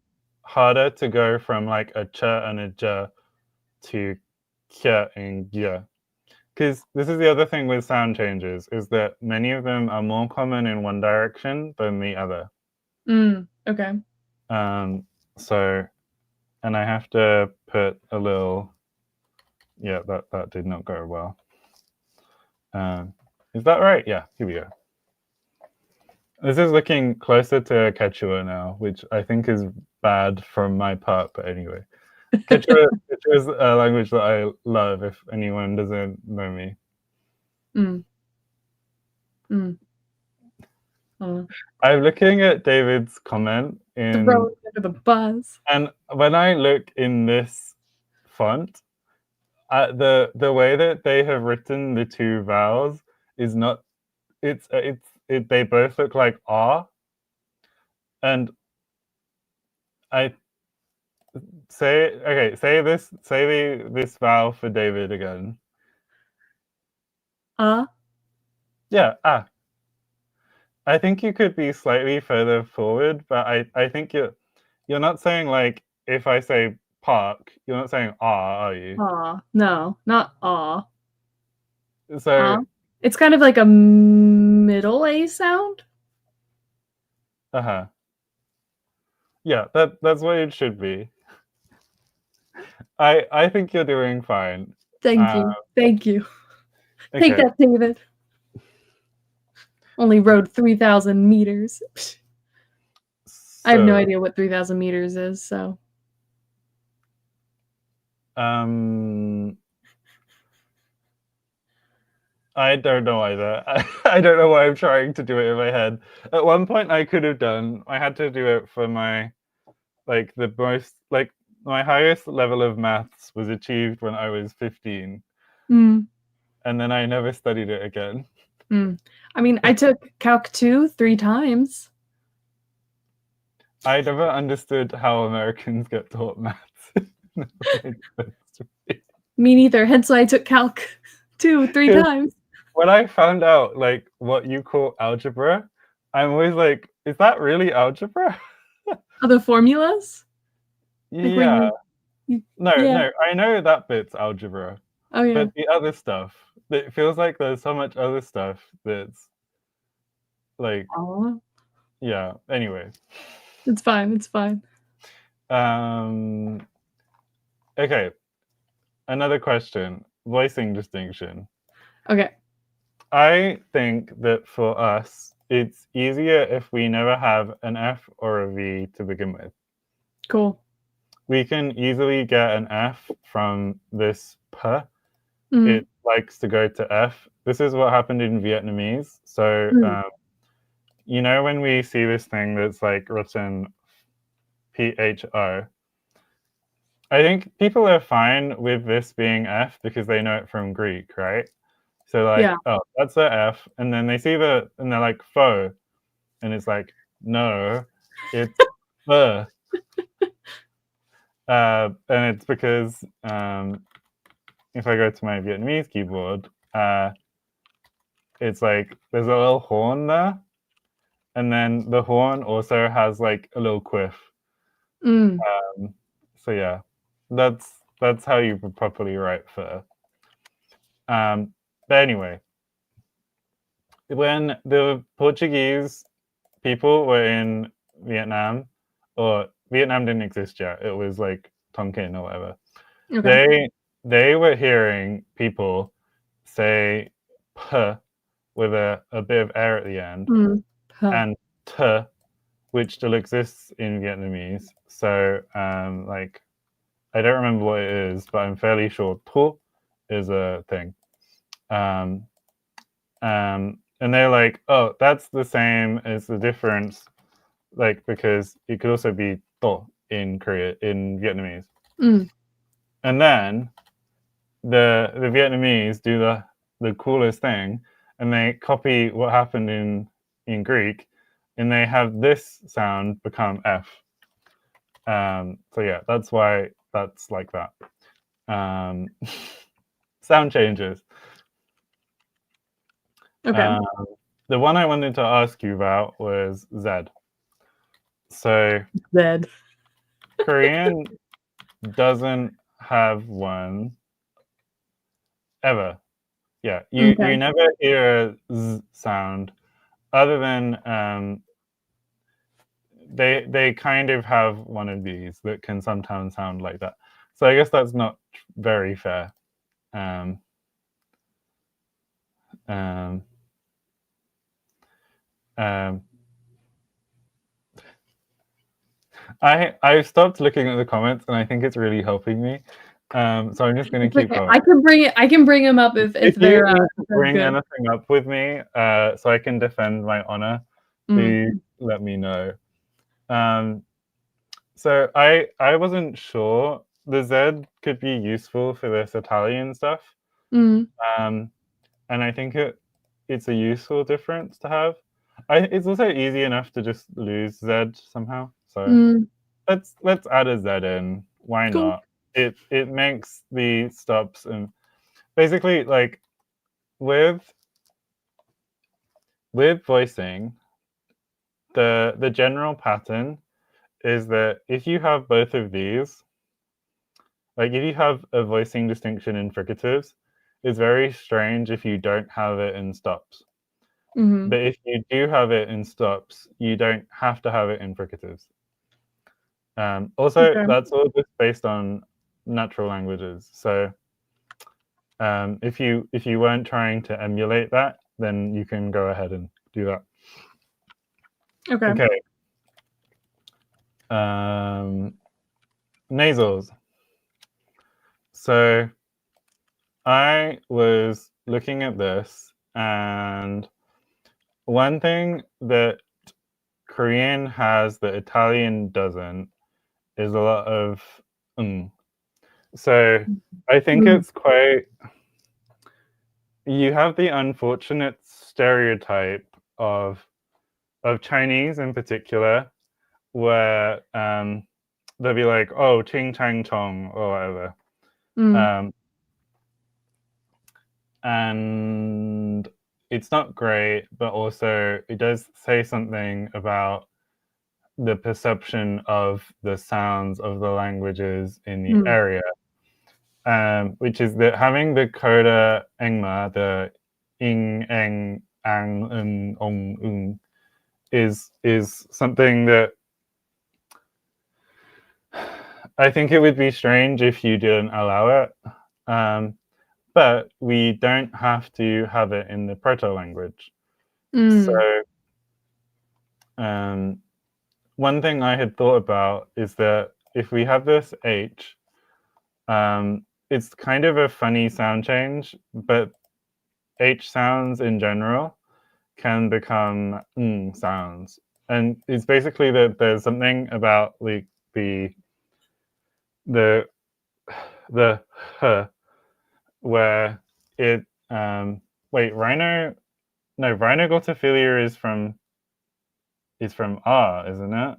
harder to go from like a cha and a ja to kya and gya. Because this is the other thing with sound changes, is that many of them are more common in one direction than the other. Okay. So, and I have to put a little, yeah, that did not go well. Is that right? Yeah, here we go. This is looking closer to Quechua now, which I think is bad from my part, but anyway. Quechua is a language that I love if anyone doesn't know me. I'm looking at David's comment in throw it under the bus. And when I look in this font, the way that they have written the two vowels is not. They both look like R, and I say this vowel for David again. Yeah, ah. I think you could be slightly further forward, but I think you're not saying like if I say park, you're not saying ah, are you? No, not aw. So it's kind of like a middle A sound. Yeah, that's what it should be. I think you're doing fine. Thank you. Thank you. Okay. Take that, David. Only rode 3,000 meters. I have no idea what 3,000 meters is, so. I don't know either. I don't know why I'm trying to do it in my head. At one point I could have done, I had to do it for my, like the most, like my highest level of maths was achieved when I was 15. And then I never studied it again. I mean, I took Calc 2 3 times. I never understood how Americans get taught maths. Me neither. Hence why I took Calc 2 3 times. When I found out like what you call algebra, I'm always like, is that really algebra? Oh, the formulas? Yeah. No, I know that bit's algebra. Oh, yeah. But the other stuff, it feels like there's so much other stuff that's like, yeah, anyway. It's fine, it's fine. Okay, another question, voicing distinction. Okay. I think that for us, it's easier if we never have an F or a V to begin with. Cool. We can easily get an F from this P. It likes to go to F. This is what happened in Vietnamese. So, you know, when we see this thing that's like written PHO, I think people are fine with this being F because they know it from Greek, right? So like, oh, that's a F. And then they see and they're like, pho. And it's like, no, it's pho. And it's because if I go to my Vietnamese keyboard, it's like there's a little horn there, and then the horn also has like a little quiff. So yeah, that's how you would properly write for. But anyway, when the Portuguese people were in Vietnam, or Vietnam didn't exist yet, it was like Tonkin or whatever. Okay. They were hearing people say "p" with a bit of air at the end, Huh. and "t," which still exists in Vietnamese. So like I don't remember what it is, but I'm fairly sure "tu" is a thing. And they're like, oh, that's the same as the difference, like because it could also be "to" in Vietnamese. And then the Vietnamese do the coolest thing, and they copy what happened in Greek, and they have this sound become F. So yeah, that's why that's like that. Sound changes. Okay. The one I wanted to ask you about was Z. So Dead. Korean doesn't have one ever. Yeah, you never hear a Z sound other than they kind of have one of these that can sometimes sound like that. So I guess that's not very fair. Um, um, um, I've stopped looking at the comments, and I think it's really helping me. So I'm just going to keep Okay. going. I can bring them up if If you they're need to if they're bring good. anything up with me, so I can defend my honor, please let me know. So I wasn't sure the Z could be useful for this Italian stuff. Um, and I think it's a useful difference to have. It's also easy enough to just lose Z somehow. So let's add a Z in. Why Cool. not? It makes the stops, and basically like with voicing, the general pattern is that if you have both of these, like if you have a voicing distinction in fricatives, it's very strange if you don't have it in stops. But if you do have it in stops, you don't have to have it in fricatives. Also, that's all just based on natural languages. So if you weren't trying to emulate that, then you can go ahead and do that. Okay. Nasals. So I was looking at this, and one thing that Korean has that Italian doesn't is a lot of So I think it's quite. You have the unfortunate stereotype of Chinese in particular, where they'll be like, "Oh, ching chang chong" or whatever, and it's not great, but also it does say something about the perception of the sounds of the languages in the area, which is that having the coda engma, the ing, eng, ang, ong, is something that I think it would be strange if you didn't allow it. But we don't have to have it in the proto language. So one thing I had thought about is that if we have this H, it's kind of a funny sound change, but H sounds in general can become sounds. And it's basically that there's something about like the h, where it wait, rhinoglotophilia is from R, isn't it?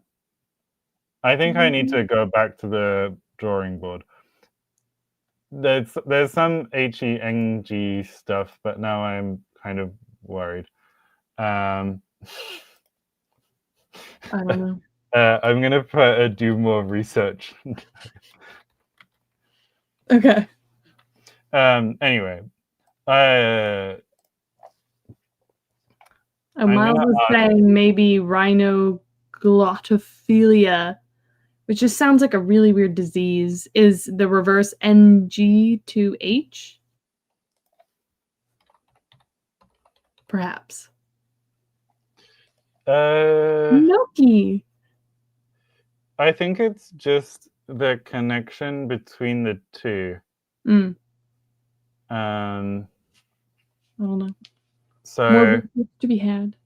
I think I need to go back to the drawing board. There's some HENG stuff, but now I'm kind of worried. I don't know. I'm gonna do more research. Okay. Anyway, I'm Miles gonna was ask. saying maybe rhinoglotophilia, which just sounds like a really weird disease, is the reverse NG2H? Perhaps. Noki. I think it's just the connection between the two. I Um, don't know. so More research to be had.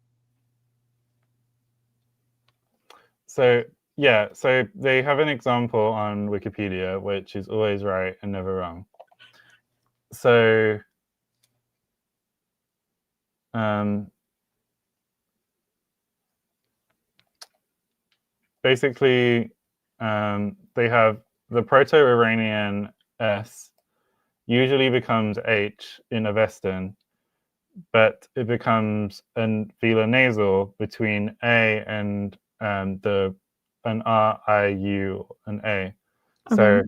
so yeah, so they have an example on Wikipedia, which is always right and never wrong. So basically, they have the Proto-Iranian S usually becomes H in Avestan, but it becomes an velar nasal between A and an R, I, U, and A. Okay.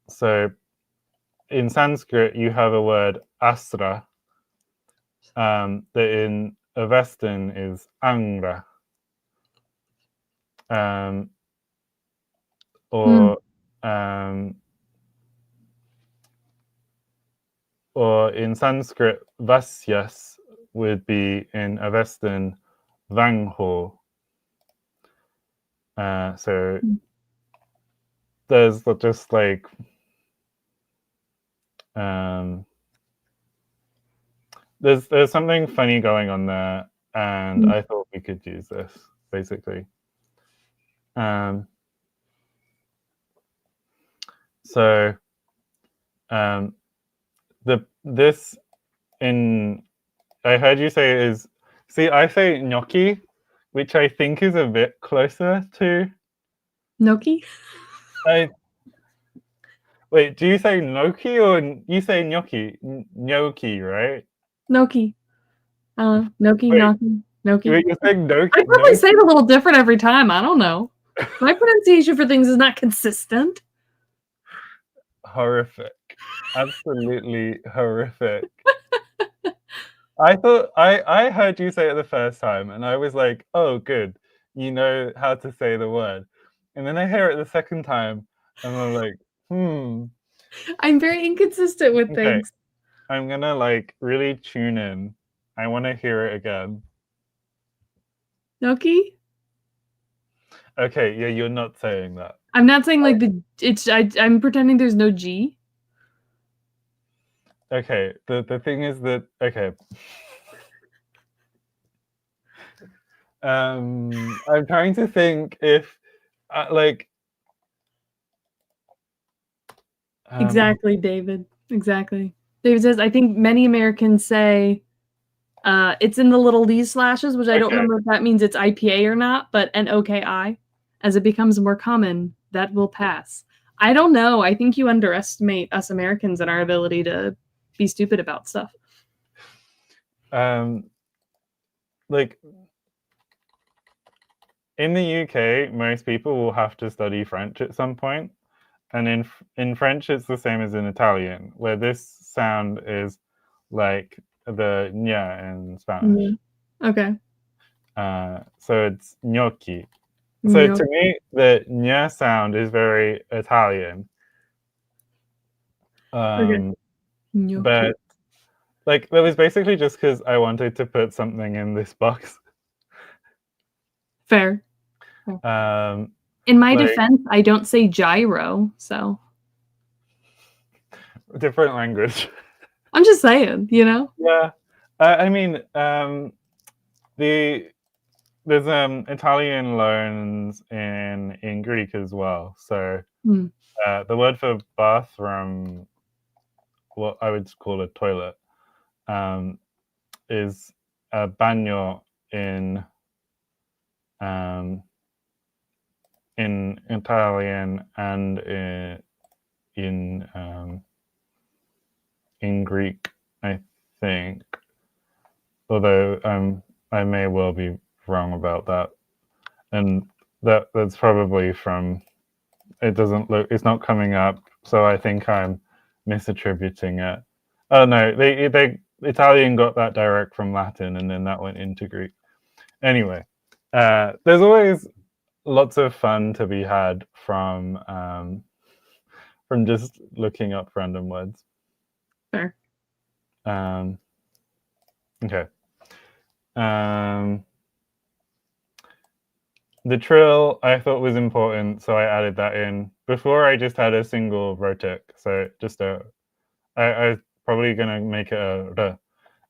So in Sanskrit, you have a word astra that in Avestan is angra. Or in Sanskrit, vasyas would be in Avestan vangho. So there's just like there's something funny going on there, and I thought we could use this basically. So this in I heard you say is I say gnocchi, which I think is a bit closer to Noki? Wait, do you say gnocchi or you say gnocchi? Gnocchi, right? Noki. Noki, Wait, Noki, Noki. you're saying I probably say it a little different every time. I don't know. My pronunciation for things is not consistent. Horrific. Absolutely horrific. I thought I heard you say it the first time and I was like, oh good, you know how to say the word. And then I hear it the second time and I'm like, I'm very inconsistent with okay, things. I'm gonna like really tune in. I wanna hear it again. Noki? Okay, yeah, you're not saying that. I'm not saying like I'm pretending there's no G. Okay, the thing is that okay. I'm trying to think if like Exactly, David. Exactly. David says, I think many Americans say it's in the little Lee slashes, which I don't remember if that means it's IPA or not, but NOKI. As it becomes more common, that will pass. I don't know. I think you underestimate us Americans and our ability to be stupid about stuff. like in the UK, most people will have to study French at some point, and in French, it's the same as in Italian, where this sound is like the nya in Spanish. Okay. So it's gnocchi. So to me, the nya sound is very Italian. Okay. But like that was basically just because I wanted to put something in this box. Fair. In my defense, I don't say gyro, so different language. I'm just saying, you know. Yeah, I mean, there's Italian loans in Greek as well. So the word for bathroom, what I would call a toilet, is bagno in in Italian and in Greek, I think. Although I may well be wrong about that, and that's probably from. It doesn't look. It's not coming up, so I think I'm misattributing it. Oh no, they Italian got that direct from Latin, and then that went into Greek. Anyway, there's always lots of fun to be had from just looking up random words. Fair. Okay. The trill I thought was important, so I added that in. Before I just had a single rotic, so just I was probably gonna make it a r,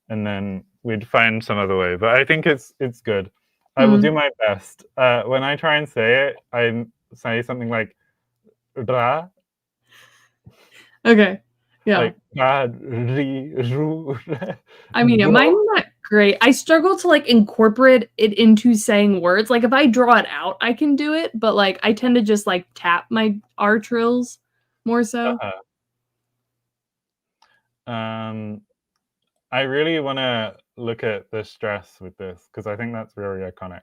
and then we'd find some other way. But I think it's good. I will do my best. When I try and say it, I say something like ra. Okay. Yeah. Like ra, ri, ru. I mean, yeah, mine's not great. I struggle to like incorporate it into saying words. Like if I draw it out, I can do it, but like I tend to just like tap my R trills more so. I really want to look at the stress with this because I think that's very iconic.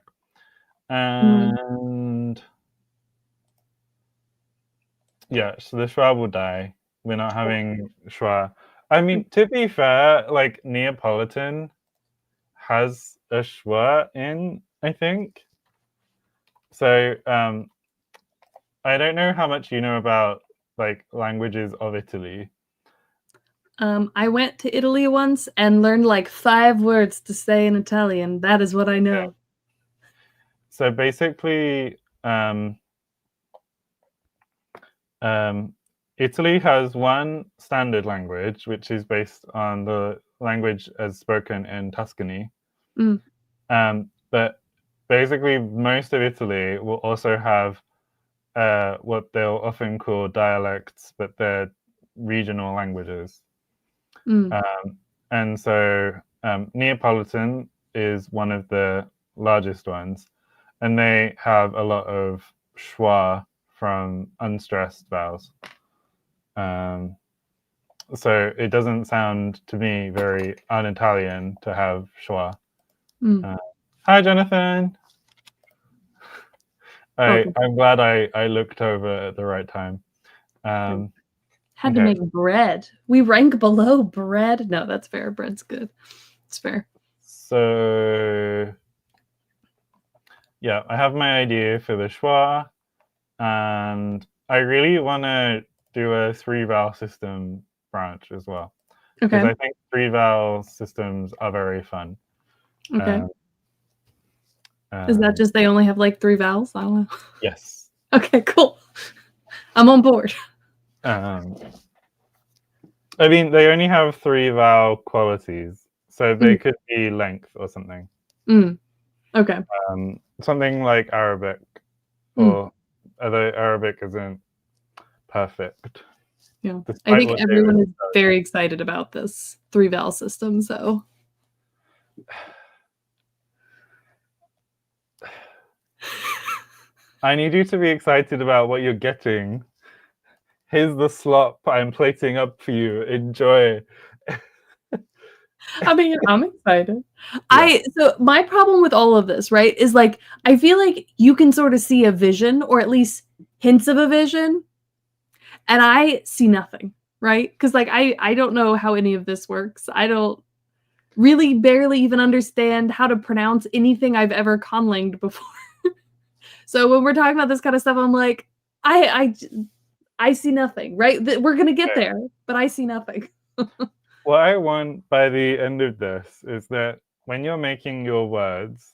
And yeah, so the schwa will die. We're not having schwa. I mean, to be fair, like Neapolitan has a schwa in, I think. So I don't know how much you know about like languages of Italy. I went to Italy once and learned like 5 words to say in Italian. That is what I know. Yeah. So basically, Italy has one standard language, which is based on the language as spoken in Tuscany. But basically, most of Italy will also have what they'll often call dialects, but they're regional languages. And so Neapolitan is one of the largest ones, and they have a lot of schwa from unstressed vowels. So it doesn't sound to me very un-Italian to have schwa. Hi, Jonathan. I'm glad I looked over at the right time. Had to make bread. We rank below bread. No, that's fair. Bread's good. It's fair. So yeah, I have my idea for the schwa, and I really want to do a 3-vowel system branch as well. Because I think 3-vowel systems are very fun. Okay. Is that just they only have like 3 vowels? I don't know. Yes. Okay, cool. I'm on board. I mean, they only have 3-vowel qualities, so they could be length or something. Okay. Something like Arabic, or although Arabic isn't perfect. Yeah, I think everyone is very excited about this 3-vowel system, so. I need you to be excited about what you're getting. Here's the slop I'm plating up for you. Enjoy. I mean, I'm excited. Yeah. So my problem with all of this, right, is like, I feel like you can sort of see a vision, or at least hints of a vision, and I see nothing, right? Because like, I don't know how any of this works. I don't really barely even understand how to pronounce anything I've ever conlanged before. So when we're talking about this kind of stuff, I'm like, I see nothing, right? We're gonna get there, but I see nothing. What I want by the end of this is that when you're making your words,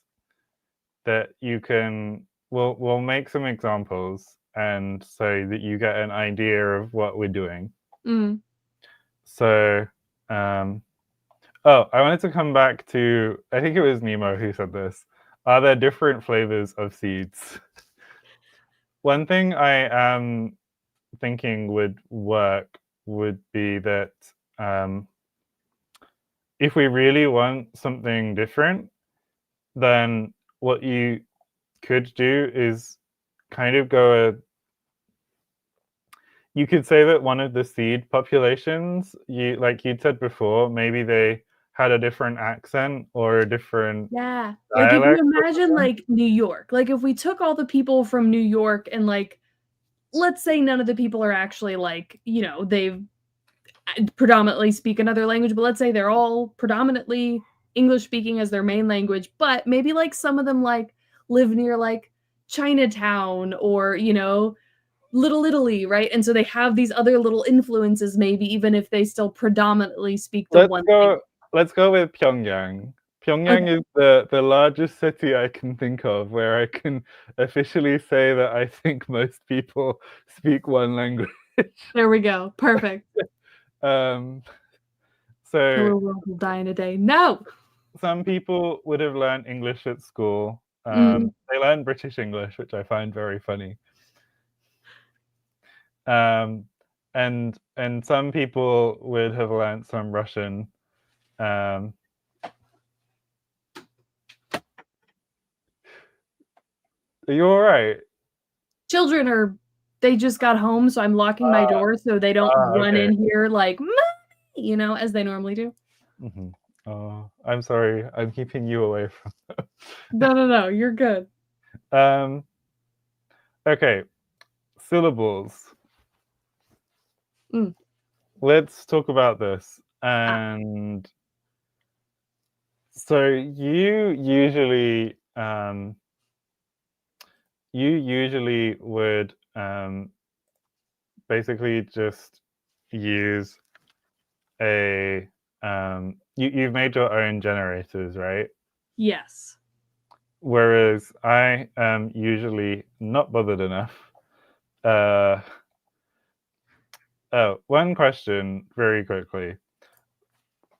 that you can we'll make some examples, and so that you get an idea of what we're doing. So I wanted to come back to, I think it was Nemo who said this. Are there different flavors of seeds? One thing I am thinking would work would be that if we really want something different, then what you could do is kind of go you could say that one of the seed populations, like you'd said before, maybe they had a different accent or a different Yeah. Like if you dialect or imagine something. like New York, like if we took all the people from New York and like let's say none of the people are actually like, you know, they've predominantly speak another language, but let's say they're all predominantly English speaking as their main language, but maybe like some of them like live near like Chinatown or, you know, Little Italy, right? And so they have these other little influences maybe even if they still predominantly speak the Let's one go language. let's go with Pyongyang. Pyongyang Okay, is the largest city I can think of where I can officially say that I think most people speak one language. there we go. Perfect. Um, so Killer world will die in a day. No. some people would have learned English at school. Mm. They learned British English, which I find very funny. Um, and some people would have learned some Russian. Um, are you all right? Children are they just got home, so I'm locking my Ah, door so they don't run okay. in here like, "Mommy," you know, as they normally do. Mhm. Oh, I'm sorry. I'm keeping you away from. No, no, no, you're good. Um, okay, syllables. Mm. Let's talk about this. Ah, And so you usually would basically just use you've made your own generators, right? yes. Whereas I am usually not bothered enough. Uh, oh, one question very quickly.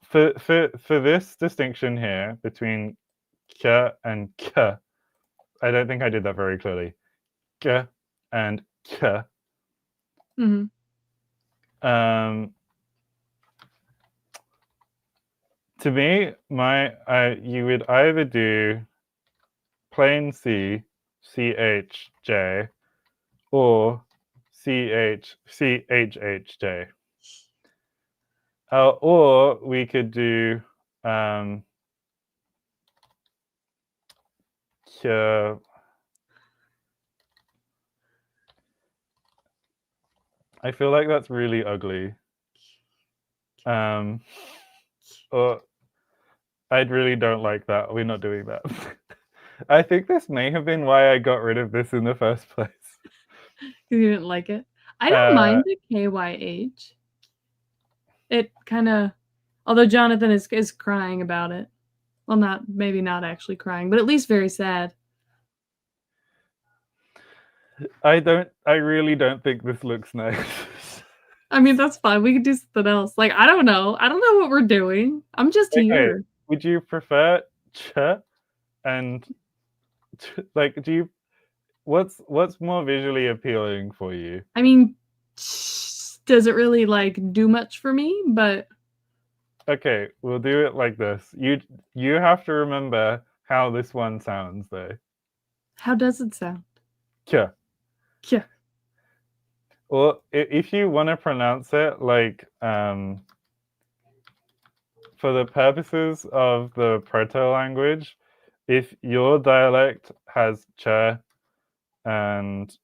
For this distinction here between k and k, I don't think I did that very clearly. K and k. Mhm. Um, to me, you would either do plain C, CHJ, or CHCHHJ. Or we could do um, I feel like that's really ugly. Um, or I really don't like that. We're not doing that. I think this may have been why I got rid of this in the first place. 'Cause you didn't like it. I don't Uh, mind the KYH. It kinda although Jonathan is crying about it. Well, not maybe not actually crying, but at least very sad. I really don't think this looks nice. I mean, that's fine, we could do something else. Like, I don't know. I don't know what we're doing. I'm just Okay, here. would you prefer ch and like do you what's more visually appealing for you? I mean, does it really, like, do much for me? But Okay, we'll do it like this. You have to remember how this one sounds though. how does it sound? Ch. Yeah. Or if you want to pronounce it like for the purposes of the proto language, if your dialect has ch and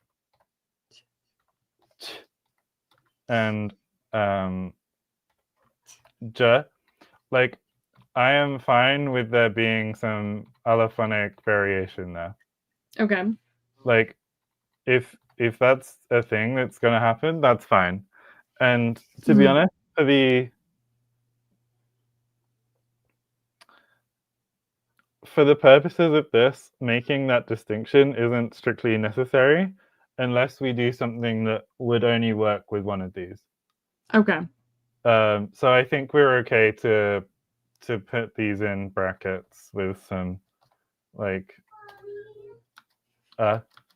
ch and j, like I am fine with there being some allophonic variation there. Okay. Like if that's a thing that's gonna happen, that's fine. And to be Mhm. honest, for the purposes of this, making that distinction isn't strictly necessary unless we do something that would only work with one of these. Okay. So I think we're okay to put these in brackets with some like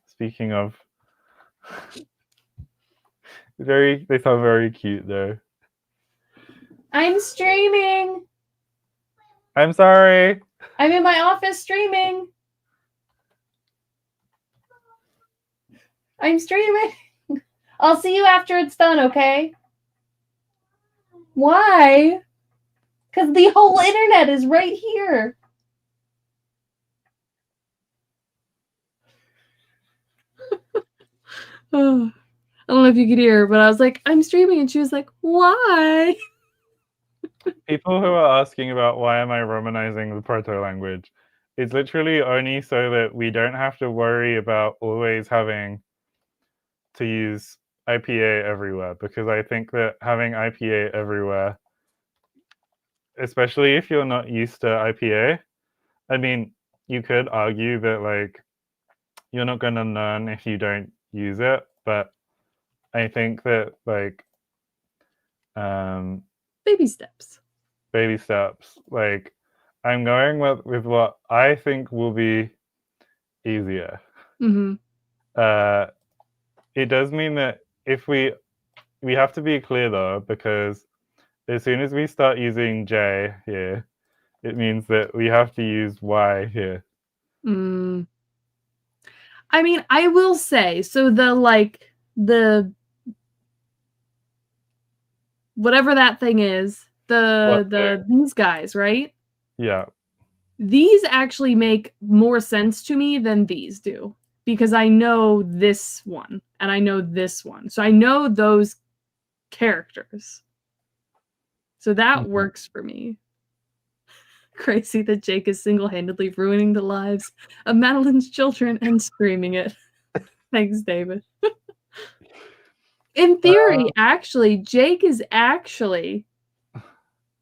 speaking of they sound very cute though. I'm streaming. I'm sorry. I'm in my office streaming. I'm streaming. I'll see you after it's done, okay? Why? Because the whole internet is right here. Oh, I don't know if you could hear her, but I was like, I'm streaming, and she was like, why? People who are asking about why am I romanizing the proto language, it's literally only so that we don't have to worry about always having to use IPA everywhere, because I think that having IPA everywhere, especially if you're not used to IPA, I mean, you could argue that like you're not going to learn if you don't use it, but I think that like Baby steps. baby steps, like I'm going with what I think will be easier. Mm-hmm. It does mean that if we have to be clear though, because as soon as we start using J here, it means that we have to use Y here. Mm. I mean, I will say, so the whatever that thing is, these guys, right? Yeah. These actually make more sense to me than these do, because I know this one and I know this one. So I know those characters. So that works for me. Crazy that Jake is single-handedly ruining the lives of Madeline's children and screaming it. Thanks, David. In theory, actually, Jake is actually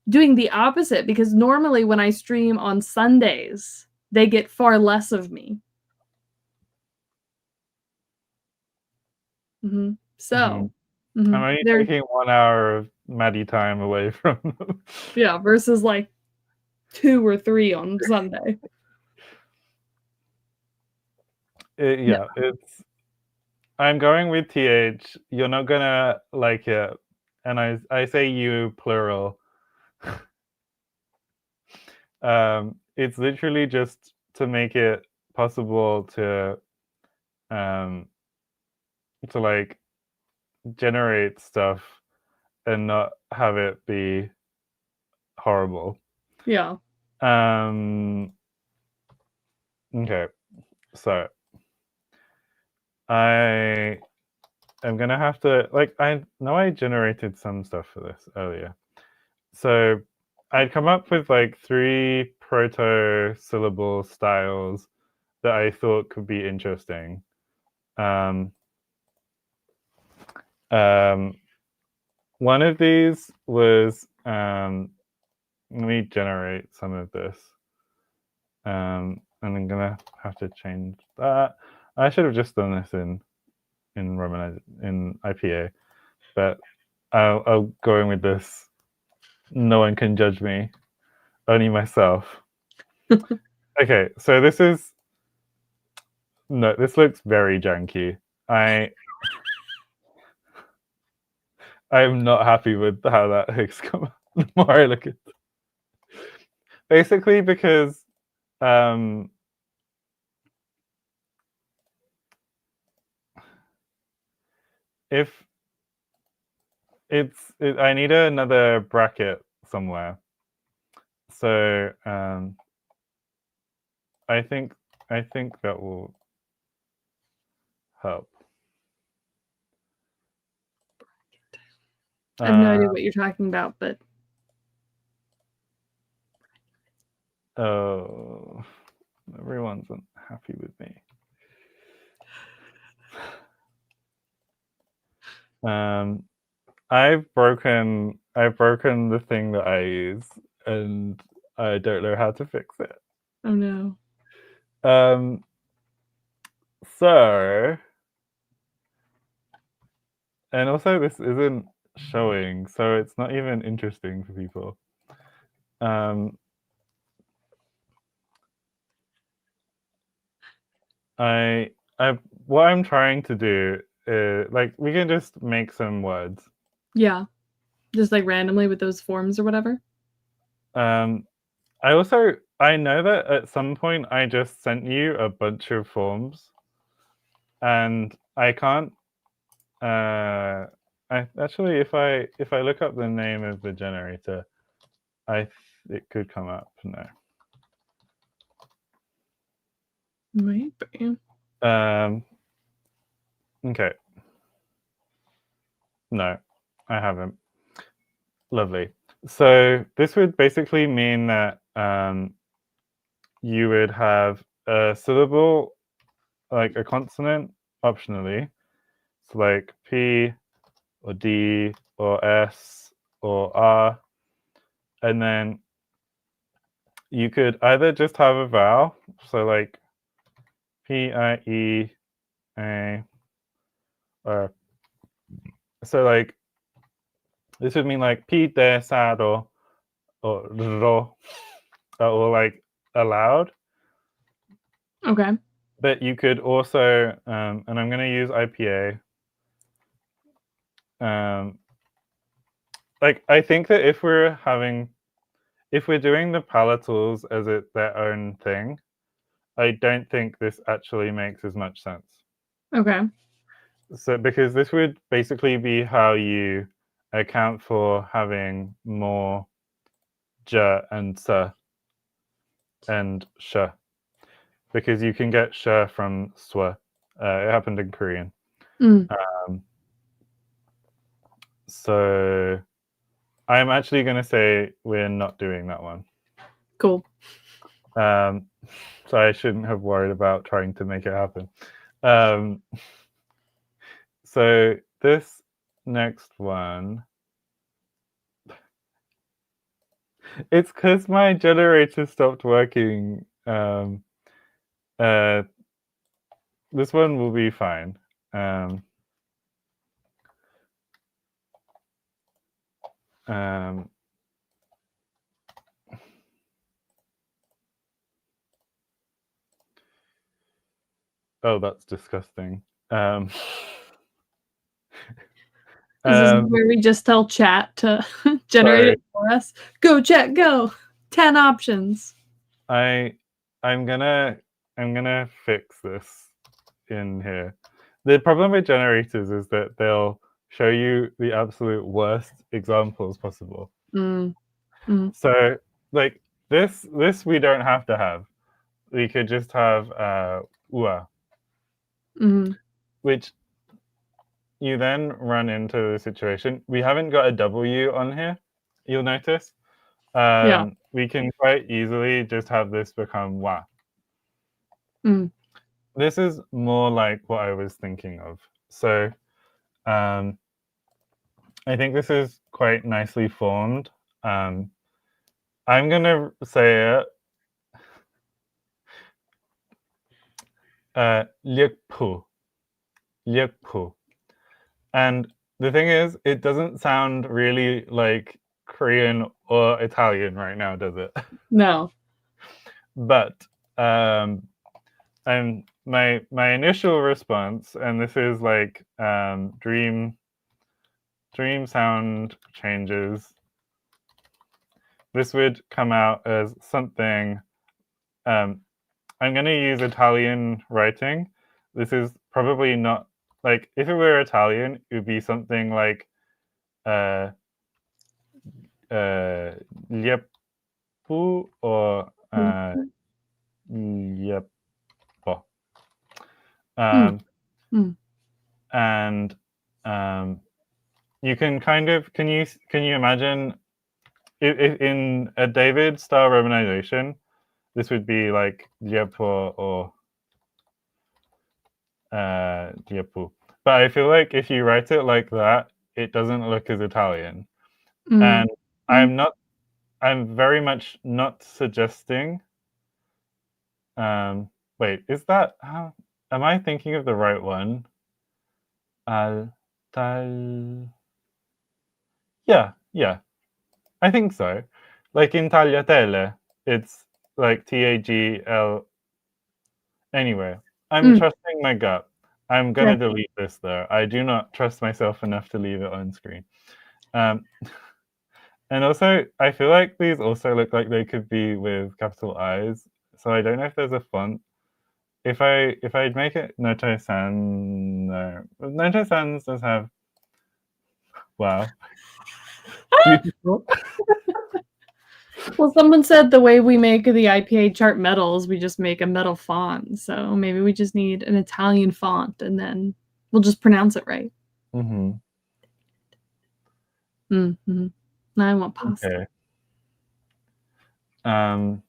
doing the opposite, because normally when I stream on Sundays, they get far less of me. Mm-hmm. So, I'm only taking 1 hour of Maddie time away from them. Yeah, versus like 2 or 3 on Sunday. It's. I'm going with TH. You're not gonna like it, and I say you plural. It's literally just to make it possible to like generate stuff and not have it be horrible. Yeah. Okay, so I am gonna have to, like, I know I generated some stuff for this earlier. So I'd come up with like 3 proto-syllable styles that I thought could be interesting. One of these was, let me generate some of this. And I'm gonna have to change that. I should have just done this in IPA, but I'll go in with this. No one can judge me, only myself. Okay, so this looks very janky. I'm not happy with how that has come. The more I look at it. Basically because if I need another bracket somewhere. So I think that will help. I have no idea what you're talking about, but oh, everyone's unhappy with me. I've broken the thing that I use, and I don't know how to fix it. Oh no. So, and also this isn't showing, so it's not even interesting for people. What I'm trying to do is, like, we can just make some words. Yeah. Just like randomly with those forms or whatever. I know that at some point I just sent you a bunch of forms, and I can't. I actually, if I look up the name of the generator, it could come up. No. Maybe. Okay. No, I haven't. Lovely. So this would basically mean that you would have a syllable, like a consonant, optionally. So like P or D or S or R. And then you could either just have a vowel, so like P, I, E, A, or so like this would mean like P, de, sa, do, or ro, or like allowed. Okay. But you could also, and I'm going to use IPA. Like I think that if we're doing the palatals as their own thing, I don't think this actually makes as much sense. Okay. So because this would basically be how you account for having more j and s and sh, because you can get sh from swa. It happened in Korean. So I'm actually going to say we're not doing that one. Cool. So I shouldn't have worried about trying to make it happen. So this next one, it's because my generator stopped working. This one will be fine. Oh, that's disgusting. This is where we just tell chat to generate it for us. Go chat, go. 10 options. I'm gonna fix this in here. The problem with generators is that they'll show you the absolute worst examples possible. So like this we don't have to have. We could just have ua, which you then run into the situation. We haven't got a W on here, you'll notice. Yeah. We can quite easily just have this become wa. This is more like what I was thinking of. So I think this is quite nicely formed. I'm going to say it. Liekpu. Liekpu. And the thing is, it doesn't sound really like Korean or Italian right now, does it? No. But my initial response, and this is like dream sound changes. This would come out as something. I'm going to use Italian writing. This is probably not like if it were Italian, it would be something like liepu or liepo. And you can kind of can you imagine if in a David style romanization, this would be like liepo or liepu. But I feel like if you write it like that, it doesn't look as Italian. And I'm very much not suggesting. Wait, is that how? Am I thinking of the right one? Tal. Yeah. I think so. Like in tagliatelle, it's like TAGL. Anyway, I'm trusting my gut. I'm going to delete this, though. I do not trust myself enough to leave it on screen. And also, I feel like these also look like they could be with capital I's. So I don't know if there's a font if I'd make it noto san, no, noto sans does have, wow, beautiful. Well, someone said the way we make the IPA chart metals, we just make a metal font. So maybe we just need an Italian font, and then we'll just pronounce it right. Mm-hmm. Mm-hmm. I want pasta. Okay.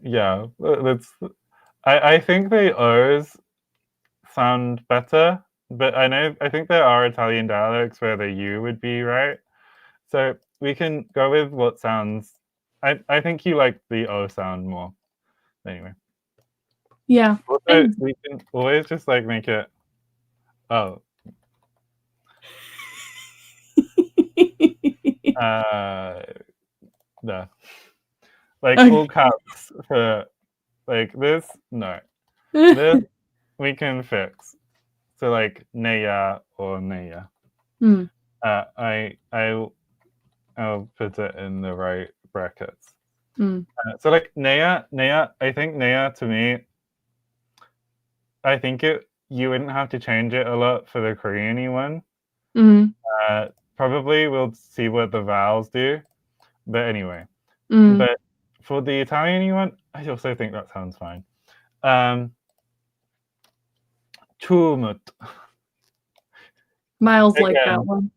Yeah, that's. I think the O's sound better, but I think there are Italian dialects where the U would be right. So we can go with what sounds. I think you like the O sound more. Anyway. Yeah. Also, we can always just like make it. Oh. No. Like Okay. all caps for like this. No. This we can fix. So like Neya or Neya. Hmm. I'll put it in the right brackets. Mm. So like Neya, I think Neya to me, I think you wouldn't have to change it a lot for the Korean one. Mm. Probably we'll see what the vowels do. But anyway. Mm. But for the Italian one, I also think that sounds fine. Tumut. Miles like that Again, one.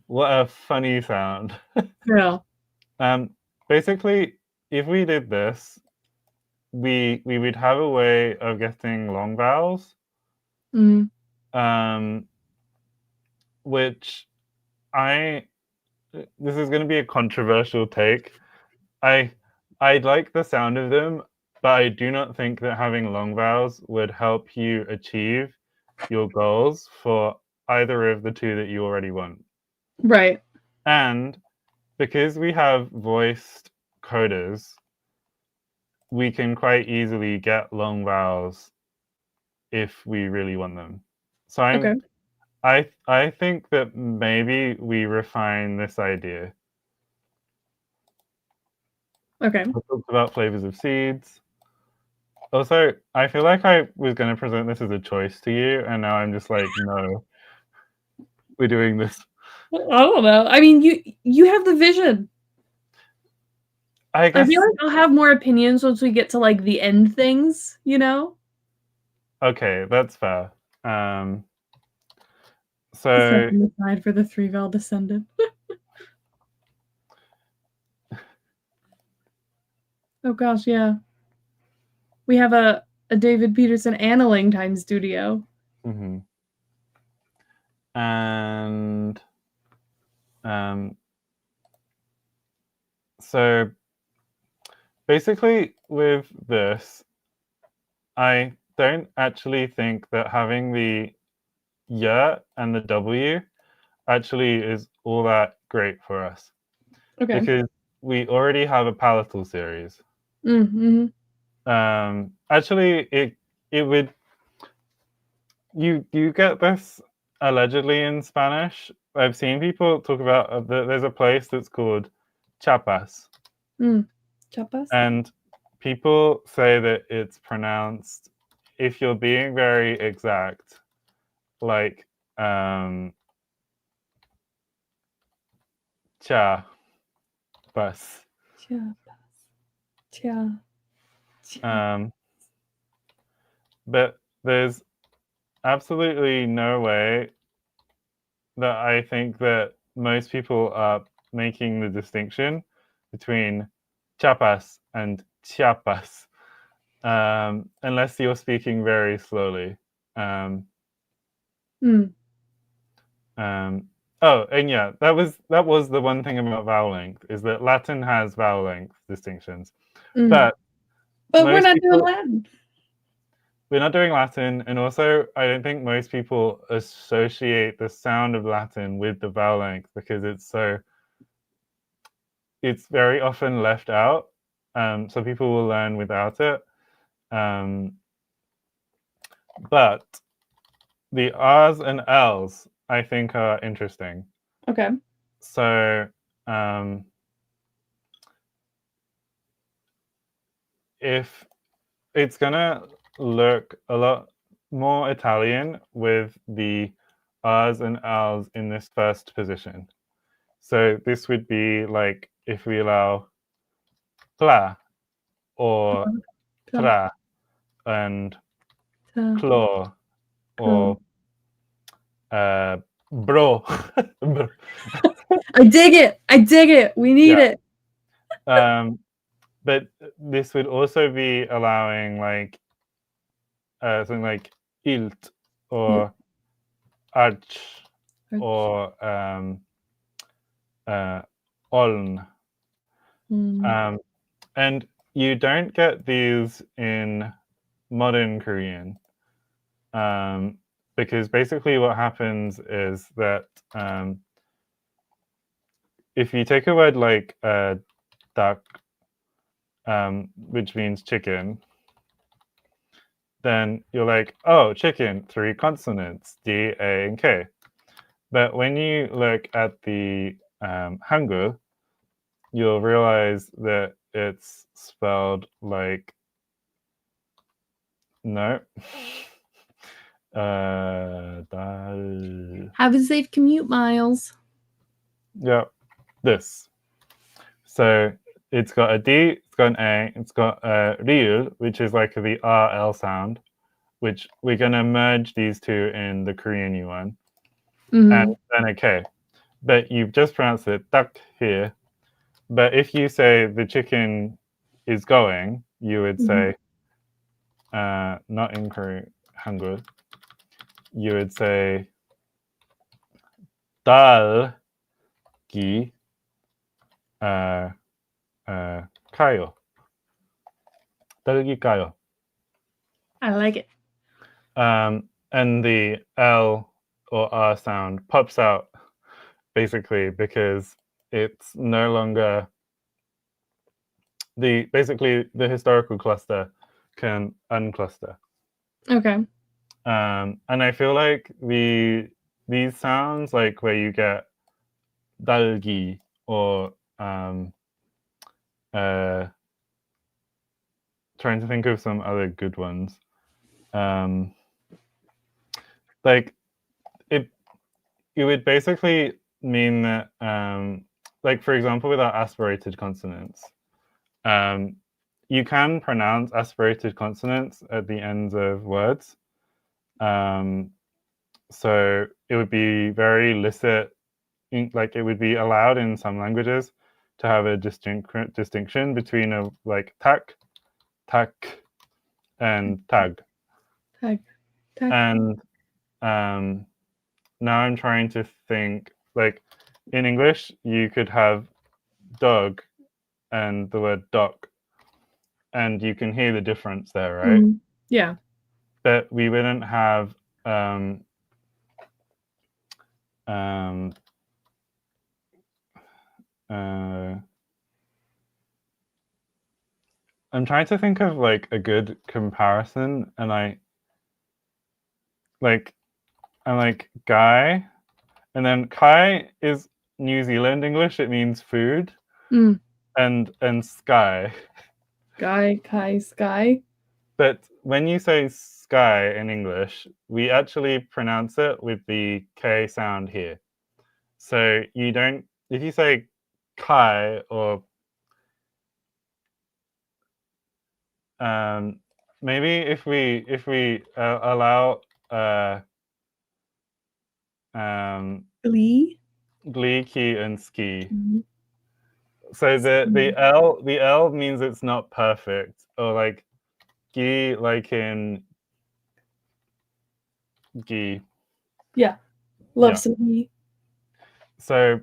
what a funny sound. Yeah. Basically, if we did this, we would have a way of getting long vowels, Mm. which this is going to be a controversial take. I like the sound of them, but I do not think that having long vowels would help you achieve your goals for either of the two that you already want. Right. And because we have voiced coders, we can quite easily get long vowels if we really want them. So Okay. I think that maybe we refine this idea. Okay. We talked about flavors of seeds. Also, I feel like I was going to present this as a choice to you, and now I'm just like, no, we're doing this. I don't know. I mean, you have the vision. I I guess. feel like I'll have more opinions once we get to like the end things, you know? Okay, that's fair. Set So them aside for the three vowel descendant. Oh gosh, yeah. We have a David Peterson annealing time studio. mhm. And so basically with this, I don't actually think that having the y and the w actually is all that great for us Okay. because we already have a palatal series. Mm-hmm. Actually, it would you get this allegedly in Spanish. I've seen people talk about there's a place that's called Chiapas, Chapas? and people say that it's pronounced, if you're being very exact, like cha bus. Chapas. Cha. But there's absolutely no way that I think that most people are making the distinction between chapas and chiapas, unless you're speaking very slowly. Mm. Oh, and yeah, that was the one thing about vowel length is that Latin has vowel length distinctions, Mm. but But we're most not doing people Latin. we're not doing Latin, and also I don't think most people associate the sound of Latin with the vowel length because it's very often left out. So people will learn without it. But the R's and L's I think are interesting. Okay. So if it's gonna look a lot more Italian with the R's and L's in this first position. So this would be like if we allow pla or tra and clo or bro. I dig it. I dig it. We need it. But this would also be allowing like something like ilt or arch or oln. And you don't get these in modern Korean because basically what happens is that if you take a word like dak, which means chicken, then you're like, oh, chicken, 3 consonants, D, A, and K. But when you look at the Hangul, you'll realize that it's spelled like, no. Dal. Have a safe commute, Miles. Yeah, this. So it's got a D, it's got an A, it's got a Ryul, which is like the RL sound, which we're going to merge these two in the Korean one, and then a K. But you've just pronounced it tak here. But if you say the chicken is going, you would say, not in Korean, Hangul, you would say dal gi kayo. Dalgi kayo. I like it. And the L or R sound pops out basically because it's no longer basically the historical cluster can uncluster. Okay. And I feel like these sounds, like where you get dalgi or trying to think of some other good ones. Like it would basically mean that like for example with our aspirated consonants, you can pronounce aspirated consonants at the ends of words. So it would be very licit, like it would be allowed in some languages to have a distinction between a like tak, and tag. Tag. And now I'm trying to think, like in English, you could have dog and the word doc, and you can hear the difference there, right? Yeah. But we wouldn't have I'm trying to think of like a good comparison, and I'm like guy, and then kai is New Zealand English. It means food, and sky. Guy, kai, sky. But when you say sky in English, we actually pronounce it with the K sound here. So you don't, if you say kai or maybe if we allow Glee, key and ski. So the L means it's not perfect, or like gi, like in gi. Yeah, love some gi. So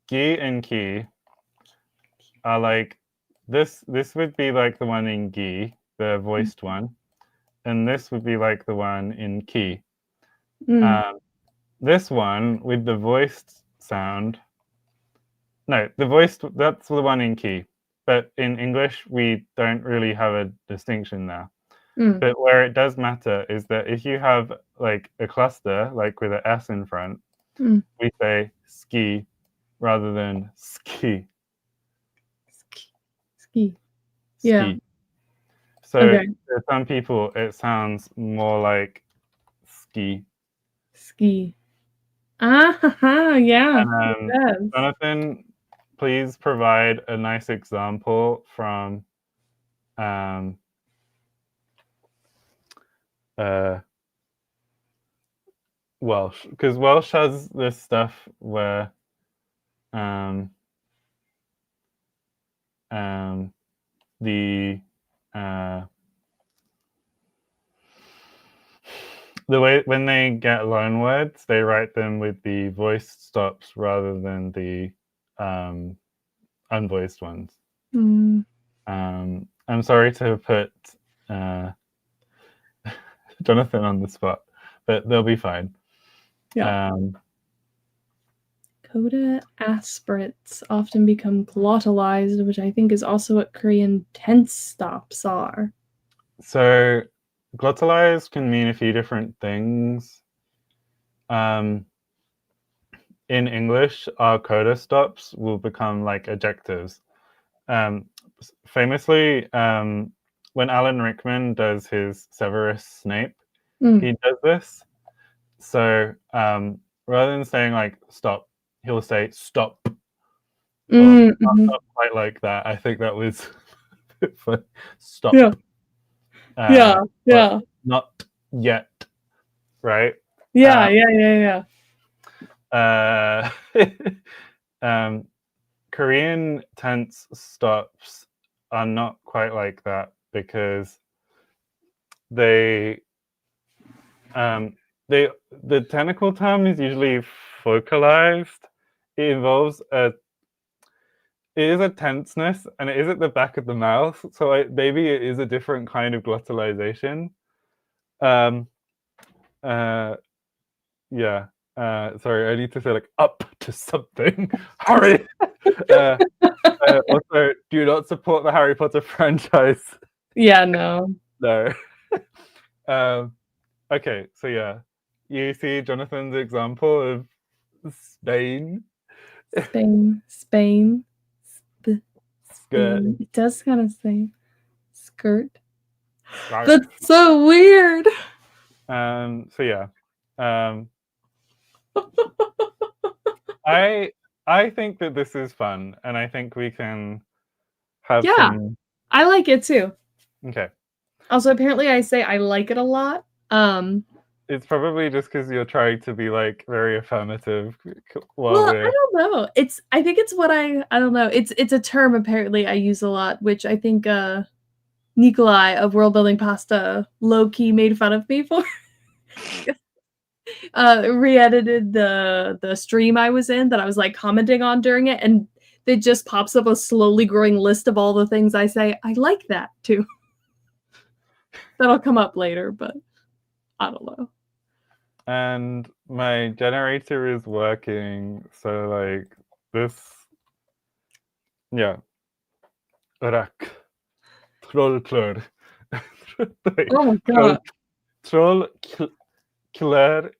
gi and ki are like this would be like the one in gi, the voiced one, and this would be like the one in ki. This one with the voiced sound, no, the voiced, that's the one in ki, but in English we don't really have a distinction there. But where it does matter is that if you have like a cluster, like with an S in front, we say ski rather than ski. Ski. Yeah. Ski. So Okay. for some people, it sounds more like ski. Ski. Yeah. It And does. Jonathan, please provide a nice example from um, Welsh, because Welsh has this stuff where um, the the way when they get loan words, they write them with the voiced stops rather than the unvoiced ones. Mm. I'm sorry to put Jonathan on the spot, but they'll be fine. Yeah. Coda aspirates often become glottalized, which I think is also what Korean tense stops are. So glottalized can mean a few different things. In English, our coda stops will become like adjectives. Famously, when Alan Rickman does his Severus Snape, he does this. So rather than saying like stop, he'll say stop. Well, not quite like that. I think that was stop. Yeah. Yeah. Not yet, right? Yeah. Yeah. Korean tense stops are not quite like that because they the technical term is usually focalized. It involves it is a tenseness and it is at the back of the mouth, so maybe it is a different kind of glottalization. Yeah. Sorry, I need to say like up to something. Hurry. Also, do not support the Harry Potter franchise. Yeah, no. No. Okay, so yeah, you see Jonathan's example of Spain. Spain. Spain. Skirt. Spain. It does kind of say skirt. Skirt. That's so weird. So yeah. I think that this is fun, and I think we can have some. I like it too. Okay. Also, apparently, I say I like it a lot. It's probably just because you're trying to be like very affirmative Well, I don't know. I think it's what I don't know. It's a term apparently I use a lot, which I think Nikolai of World Building Pasta low key made fun of me for. Re-edited the stream I was in that I was like commenting on during it, and it just pops up a slowly growing list of all the things I say. I like that too. That'll come up later, but I don't know. And my generator is working, so like this, yeah. Rak. Trollklör. Oh my god. Trollklör.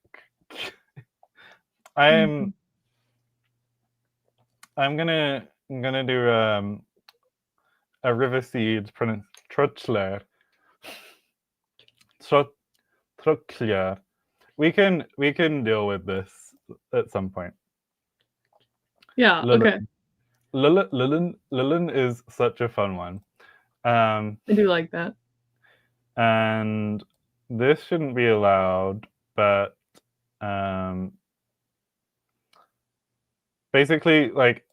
I'm gonna do a river seed pronounced Trollklör. Trollklör. We can deal with this at some point. Yeah. Okay. Lilin is such a fun one. I do like that. And this shouldn't be allowed, but basically, like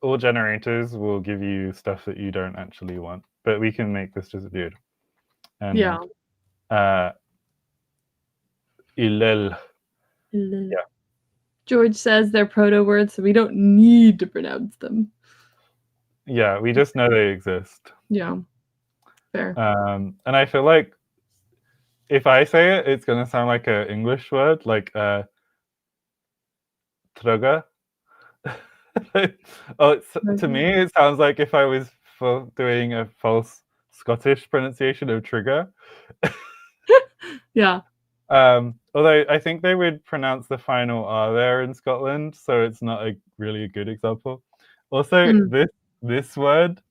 all generators will give you stuff that you don't actually want, but we can make this just weird. And yeah. Ilel. Yeah. George says they're proto words, so we don't need to pronounce them. Yeah, we just know they exist. Yeah. Fair. And I feel like if I say it, it's gonna sound like an English word, like trugga. To me, it sounds like if I was doing a false Scottish pronunciation of trigger. Yeah. Although I think they would pronounce the final R there in Scotland, so it's not really a good example. Also, this word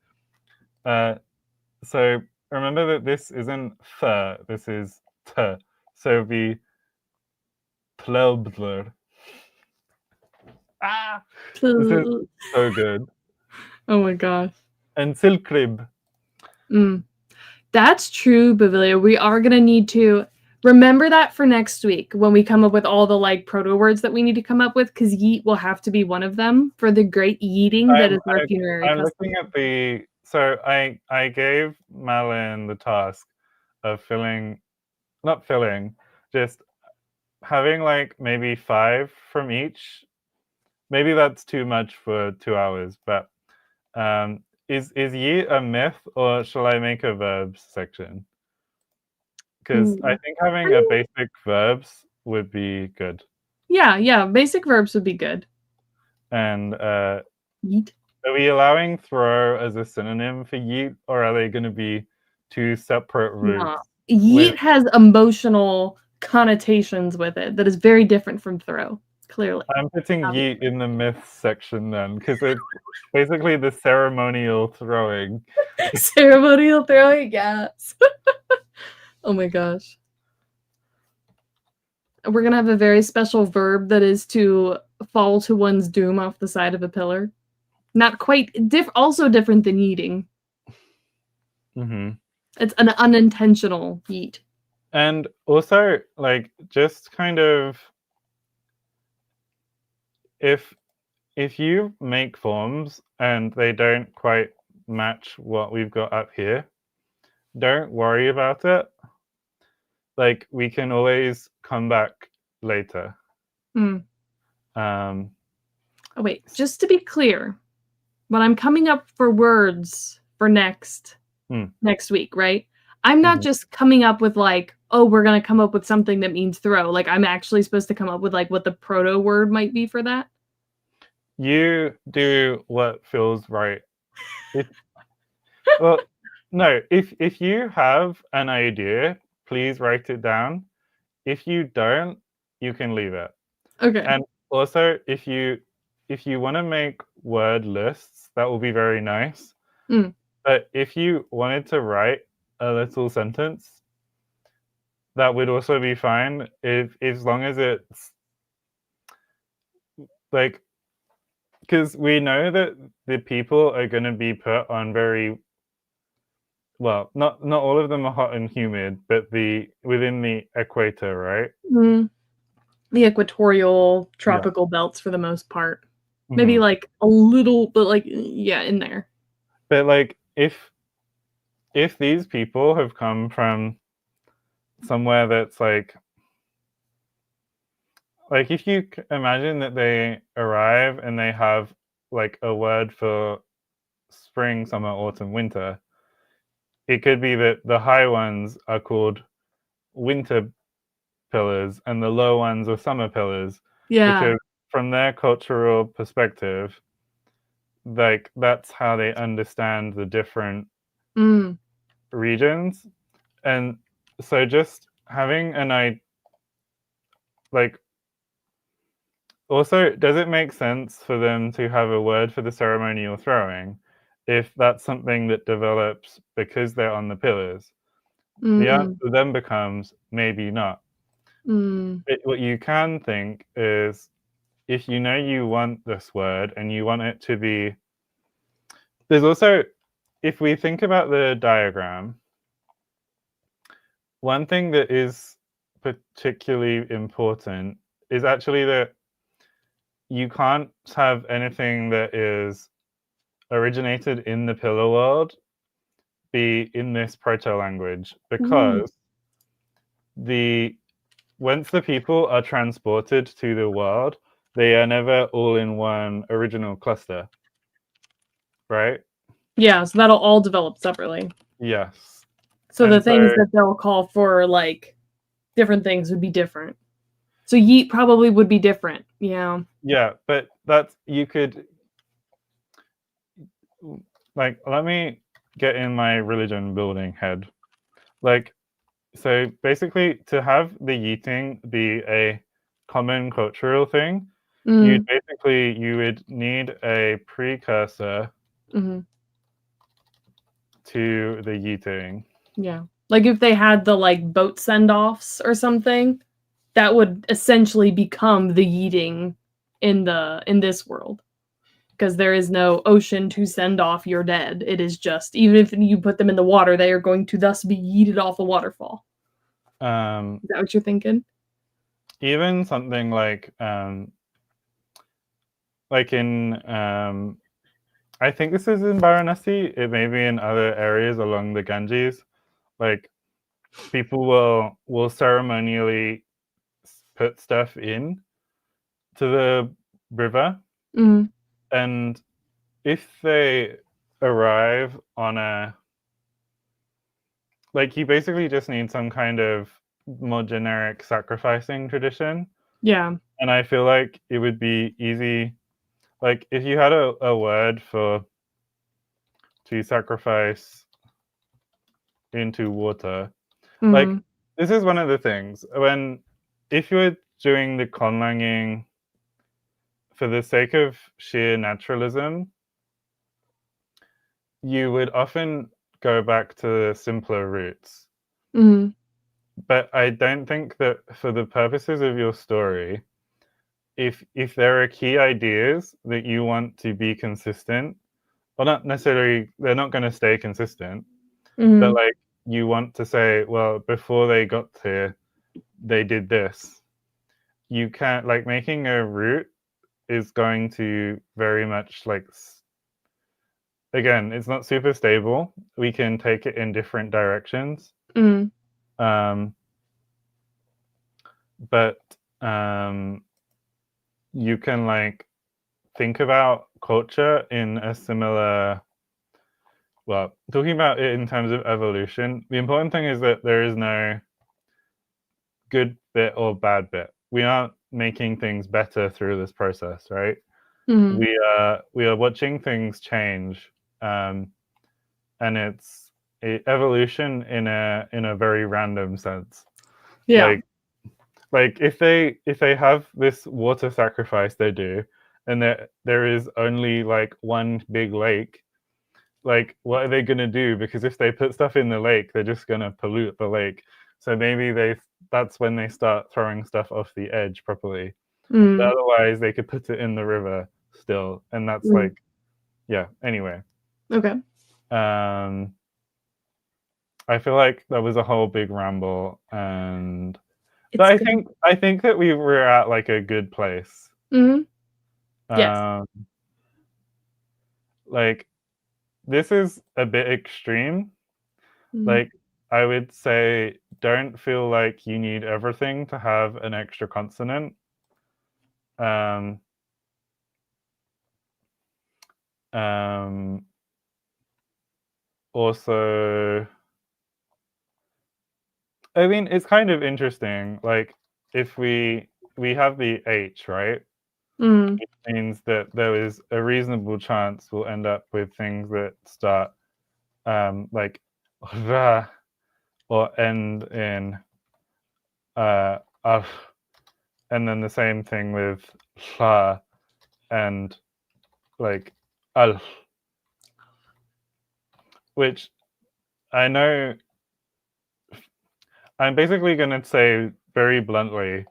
So remember that this isn't th, this is t. So it'd be plebler. Ah, this is so good. Oh my gosh. And silkrib. That's true, Bavilia. We are going to need to remember that for next week when we come up with all the like proto words that we need to come up with, because yeet will have to be one of them for the great yeeting that is our funerary I'm custom. looking at the. So I gave Malin the task of just having like maybe 5 from each. Maybe that's too much for 2 hours, but is yeet a myth, or shall I make a verbs section? Because I think having a basic verbs would be good. Yeah, basic verbs would be good. And Yeet. are we allowing throw as a synonym for yeet, or are they going to be 2 separate roots? Yeet has emotional connotations with it that is very different from throw, clearly. I'm putting yeet in the myths section then, because it's basically the ceremonial throwing. Ceremonial throwing, yes. Oh my gosh. We're going to have a very special verb that is to fall to one's doom off the side of a pillar. Not quite, also different than yeeting. It's an unintentional yeet. And also, like, just kind of, if you make forms and they don't quite match what we've got up here, don't worry about it. Like, we can always come back later. Oh wait, just to be clear, when I'm coming up for words for next week, right? I'm not just coming up with like, oh, we're gonna come up with something that means throw. Like, I'm actually supposed to come up with like what the proto word might be for that. You do what feels right. Well, no, if you have an idea, please write it down. If you don't, you can leave it. Okay. And also, if you want to make word lists, that will be very nice. But if you wanted to write a little sentence, that would also be fine, if as long as it's like, because we know that the people are going to be put on very well, not all of them are hot and humid, but within the equator, right? The equatorial tropical belts for the most part. Maybe Mhm. like a little, but like, yeah, in there. But like, if these people have come from somewhere that's like if you imagine that they arrive and they have like a word for spring, summer, autumn, winter, it could be that the high ones are called winter pillars and the low ones are summer pillars. Yeah. Because from their cultural perspective, like, that's how they understand the different regions. And so just having like, also, does it make sense for them to have a word for the ceremonial throwing if that's something that develops because they're on the pillars? The answer then becomes maybe not. What you can think is, if you know you want this word and you want it to be, there's also, if we think about the diagram, one thing that is particularly important is actually that you can't have anything that is originated in the pillar world be in this proto language, because once the people are transported to the world, they are never all in one original cluster, right? Yeah, so that'll all develop separately. Yes. So the things that they'll call for like different things would be different. So yeet probably would be different. Yeah. Yeah, but that's, you could, like, let me get in my religion building head. Like, so basically, to have the yeeting be a common cultural thing, you would need a precursor to the yeeting. Yeah. Like if they had the like boat send-offs or something, that would essentially become the yeeting in this world. Because there is no ocean to send off your dead. It is just, even if you put them in the water, they are going to thus be yeeted off a waterfall. Is that what you're thinking? Even something like in I think this is in Varanasi. It may be in other areas along the Ganges. Like people will ceremonially put stuff in to the river, and if they arrive on a like, you basically just need some kind of more generic sacrificing tradition. Yeah. And I feel like it would be easy, like if you had a word for to sacrifice into water. Like this is one of the things if you were doing the conlanging for the sake of sheer naturalism, you would often go back to the simpler roots. But I don't think that for the purposes of your story, if there are key ideas that you want to be consistent, well, not necessarily, they're not going to stay consistent, but like you want to say, well, before they got here, they did this. You can't, like, making a route is going to very much like, again, it's not super stable. We can take it in different directions. But you can like think about culture in a similar, well, talking about it in terms of evolution, the important thing is that there is no good bit or bad bit. We aren't making things better through this process, right? We are watching things change, and it's evolution in a very random sense. Yeah. Like if they have this water sacrifice they do, and there is only like one big lake, like what are they going to do? Because if they put stuff in the lake, they're just going to pollute the lake. So maybe that's when they start throwing stuff off the edge properly. But otherwise they could put it in the river still, and that's like, yeah, anyway. Okay. I feel like that was a whole big ramble, and but I think that we were at like a good place. Yes. Like this is a bit extreme. Like I would say, don't feel like you need everything to have an extra consonant. Also, I mean, it's kind of interesting. Like if we have the H, right? It means that there is a reasonable chance we'll end up with things that start like ra or end in af, and then the same thing with la and like al, which I know I'm basically going to say very bluntly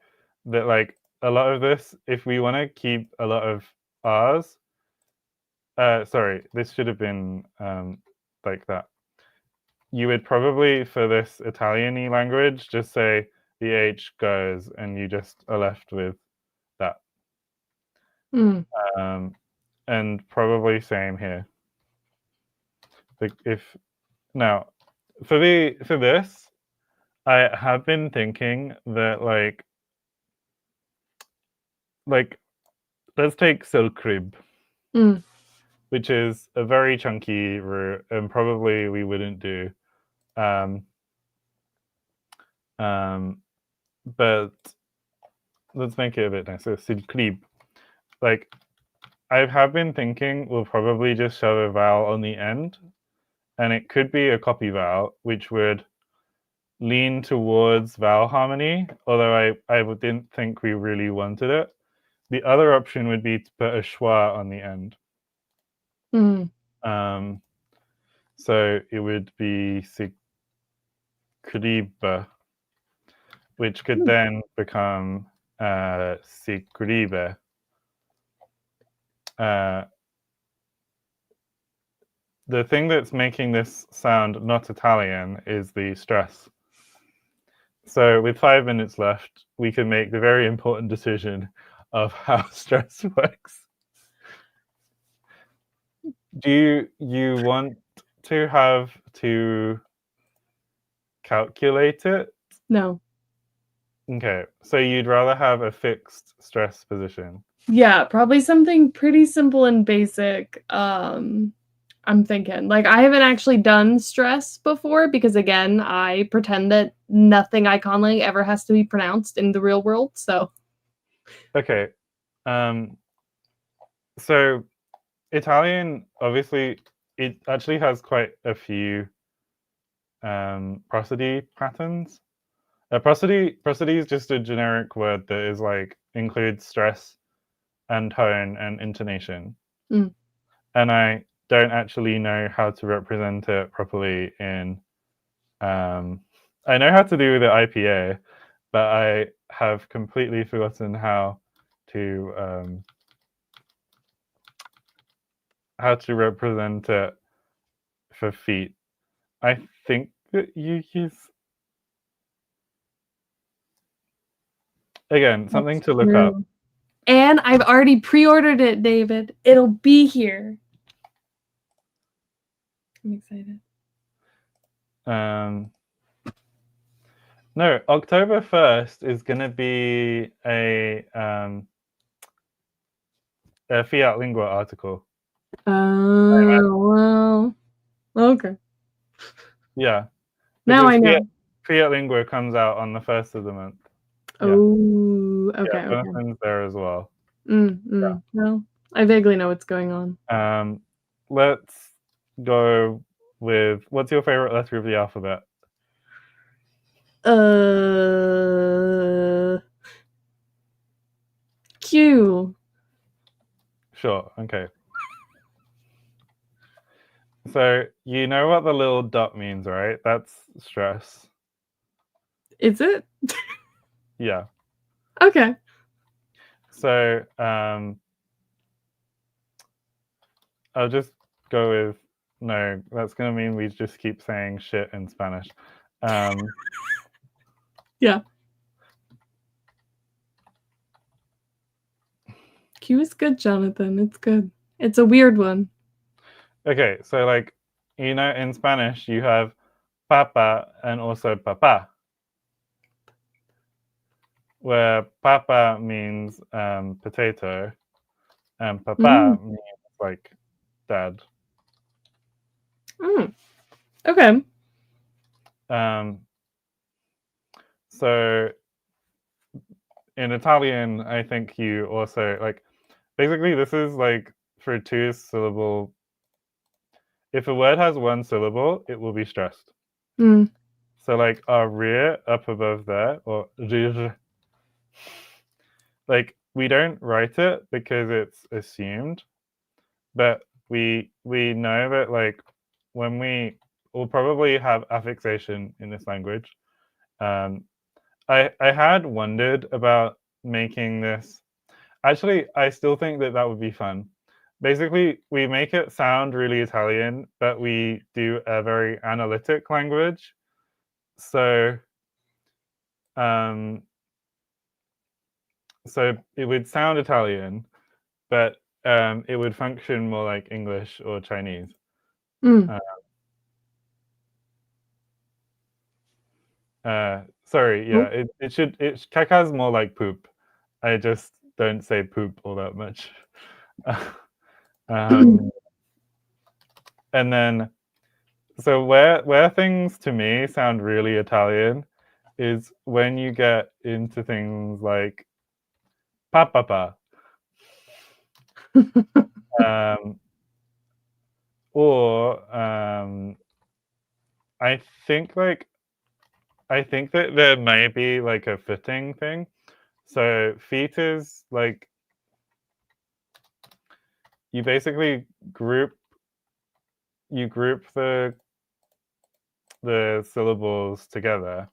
that like a lot of this, if we want to keep a lot of R's, sorry, this should have been like that. You would probably, for this Italian-y language, just say the H goes and you just are left with that. And probably same here. If now for this, I have been thinking that like let's take Silkrib, which is a very chunky route, and probably we wouldn't do. But let's make it a bit nicer. Silkrib. Like I have been thinking we'll probably just shove a vowel on the end, and it could be a copy vowel, which would lean towards vowel harmony, although I didn't think we really wanted it. The other option would be to put a schwa on the end. So it would be sikribe, which could then become sikribe. The thing that's making this sound not Italian is the stress. So with 5 minutes left, we can make the very important decision of how stress works. Do you want to have to calculate it? No. Okay, so you'd rather have a fixed stress position. Yeah, probably something pretty simple and basic. I'm thinking. Like, I haven't actually done stress before because, again, I pretend that nothing I conlang ever has to be pronounced in the real world. So, Okay, so Italian, obviously, it actually has quite a few prosody patterns. Prosody is just a generic word that is like includes stress and tone and intonation. Mm. And I don't actually know how to represent it properly in. I know how to do the IPA, but I have completely forgotten how to represent it for feet. I think that you use again something That's to look up. true. And I've already pre-ordered it, David. It'll be here. I'm excited. No, October 1st is going to be a Fiat Lingua article. Oh, well, okay. Yeah, Now I know. Fiat Lingua comes out on the 1st of the month. Yeah. Oh, okay, Yeah, okay. Jonathan's there as well. Yeah. Well, I vaguely know what's going on. Let's go with what's your favorite letter of the alphabet? Q. Sure. Okay. So you know what the little dot means, right? That's stress. Is it? Yeah. Okay. So I'll just go with no. That's gonna mean we just keep saying shit in Spanish. Yeah. Q is good, Jonathan. It's good. It's a weird one. Okay, so like in Spanish you have papa and also papa, where papa means potato and papa means like dad. Okay. So in Italian, I think you also like basically this is like for 2-syllable. If a word has 1 syllable, it will be stressed. So like our rear up above there, or like we don't write it because it's assumed, but we know that like when we'll probably have affixation in this language. I had wondered about making this. Actually, I still think that would be fun. Basically, we make it sound really Italian, but we do a very analytic language. So, so it would sound Italian, but it would function more like English or Chinese. Sorry, yeah, it should. Caca's more like poop. I just don't say poop all that much. And then, so where things to me sound really Italian is when you get into things like papa, or I think that there may be like a fitting thing. So feet is like you basically you group the syllables together,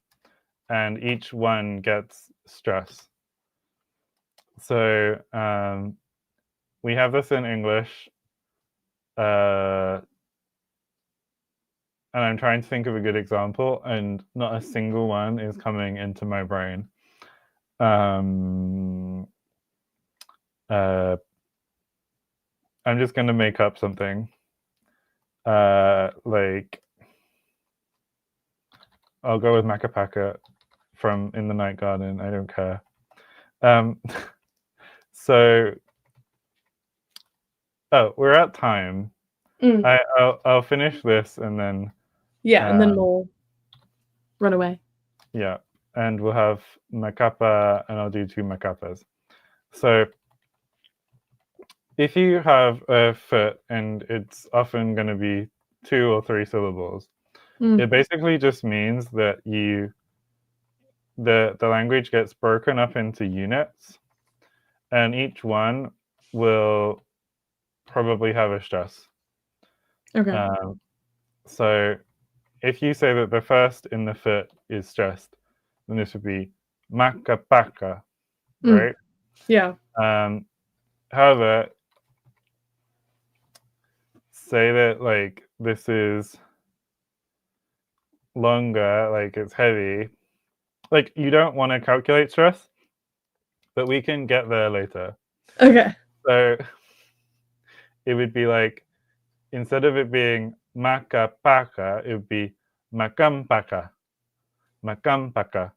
and each one gets stress. So we have this in English, and I'm trying to think of a good example, and not a single one is coming into my brain. I'm just going to make up something. Like, I'll go with Macapaka from In the Night Garden. I don't care. So, we're at time. I'll finish this and then. Yeah, and then we'll run away. Yeah, and we'll have Macapa, and I'll do 2 Macapas. So, if you have a foot and it's often going to be 2 or 3 syllables, it basically just means that the language gets broken up into units, and each one will probably have a stress. Okay. So if you say that the first in the foot is stressed, then this would be Macapaka, right? Yeah. However, say that like this is longer, like it's heavy. Like you don't want to calculate stress, but we can get there later. Okay. So it would be like, instead of it being Macapaka, it would be Macampaka. Macampaka.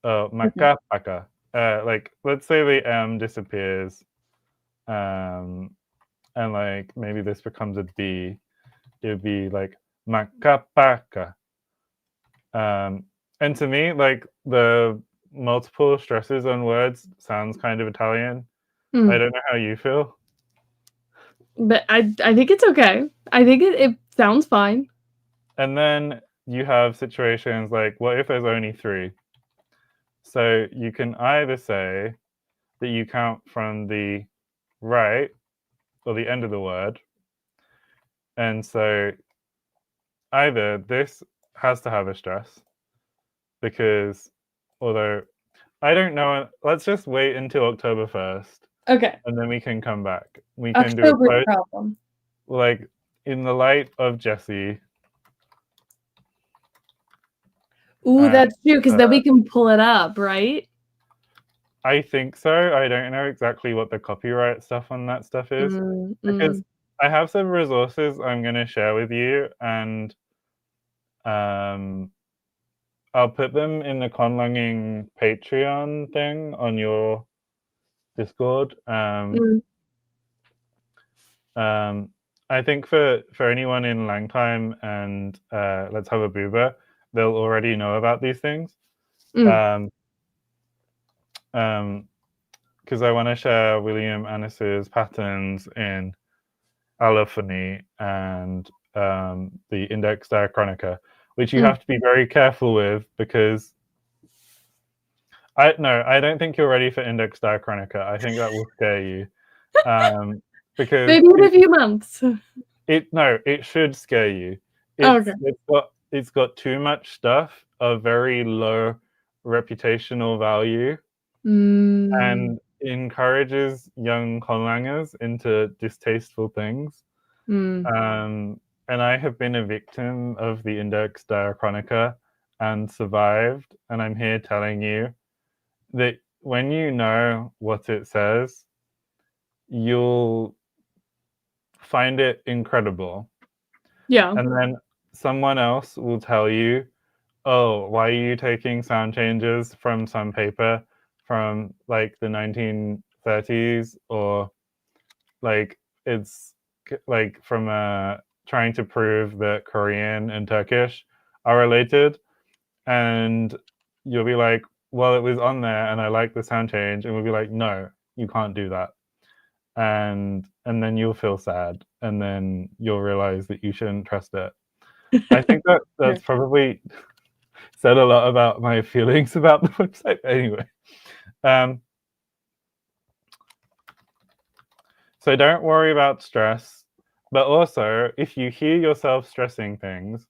Macapaka. Like let's say the M disappears, and like maybe this becomes a B. It would be like Macapaka. And to me, like the multiple stresses on words sounds kind of Italian. I don't know how you feel. But I think it's okay. I think it sounds fine. And then you have situations like, what if there's only 3? So you can either say that you count from the right or the end of the word. And so either this has to have a stress, because although I don't know, let's just wait until October 1st. Okay. And then we can come back. We can do October it problem. like in the light of Jesse. Ooh, that's true, because then we can pull it up, right? I think so. I don't know exactly what the copyright stuff on that stuff is, because I have some resources I'm going to share with you, and I'll put them in the Conlanging Patreon thing on your Discord. I think for anyone in Langtime and Let's Have a Boober, they'll already know about these things. Because I want to share William Annis's patterns in allophony and the Index Diachronica, which you have to be very careful with, because I don't think you're ready for Index Diachronica. I think that will scare you. Because maybe in a few months. It should scare you. It's got too much stuff of very low reputational value, and encourages young conlangers into distasteful things. And I have been a victim of the Index Diachronica and survived, and I'm here telling you that when you know what it says, you'll find it incredible. Yeah. And then someone else will tell you, oh, why are you taking sound changes from some paper from like the 1930s, or like it's like from trying to prove that Korean and Turkish are related, and you'll be like, well, it was on there and I like the sound change, and we'll be like, no, you can't do that. And then you'll feel sad, and then you'll realize that you shouldn't trust it. I think that's probably said a lot about my feelings about the website. Anyway, so don't worry about stress. But also, if you hear yourself stressing things,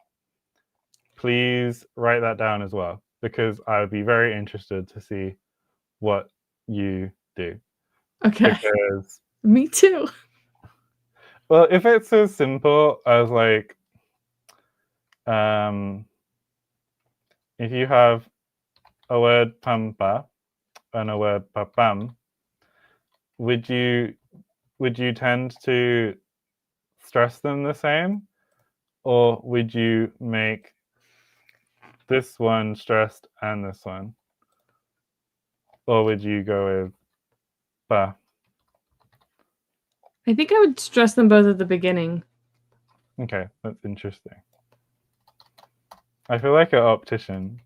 please write that down as well, because I would be very interested to see what you do. Okay. Because, Me too. well, if it's as simple as like, if you have a word pampa and a word papam, would you tend to stress them the same, or would you make this one stressed and this one, or would you go with pa? I think I would stress them both at the beginning. Okay, that's interesting. I feel like an optician.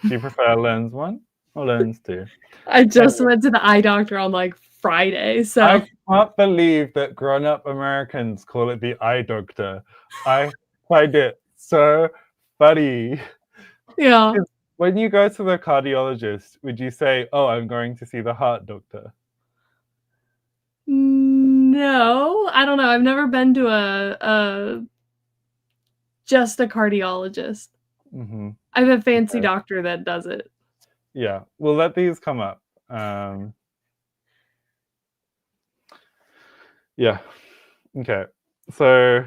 Do you prefer lens 1 or lens 2? I just went to the eye doctor on like Friday, so I can't believe that grown-up Americans call it the eye doctor. I find it so funny. yeah. When you go to the cardiologist, would you say, "Oh, I'm going to see the heart doctor"? No, I don't know. I've never been to a just a cardiologist. Mm-hmm. I have a fancy Okay. doctor that does it. Yeah, we'll let these come up. Yeah. Okay. So,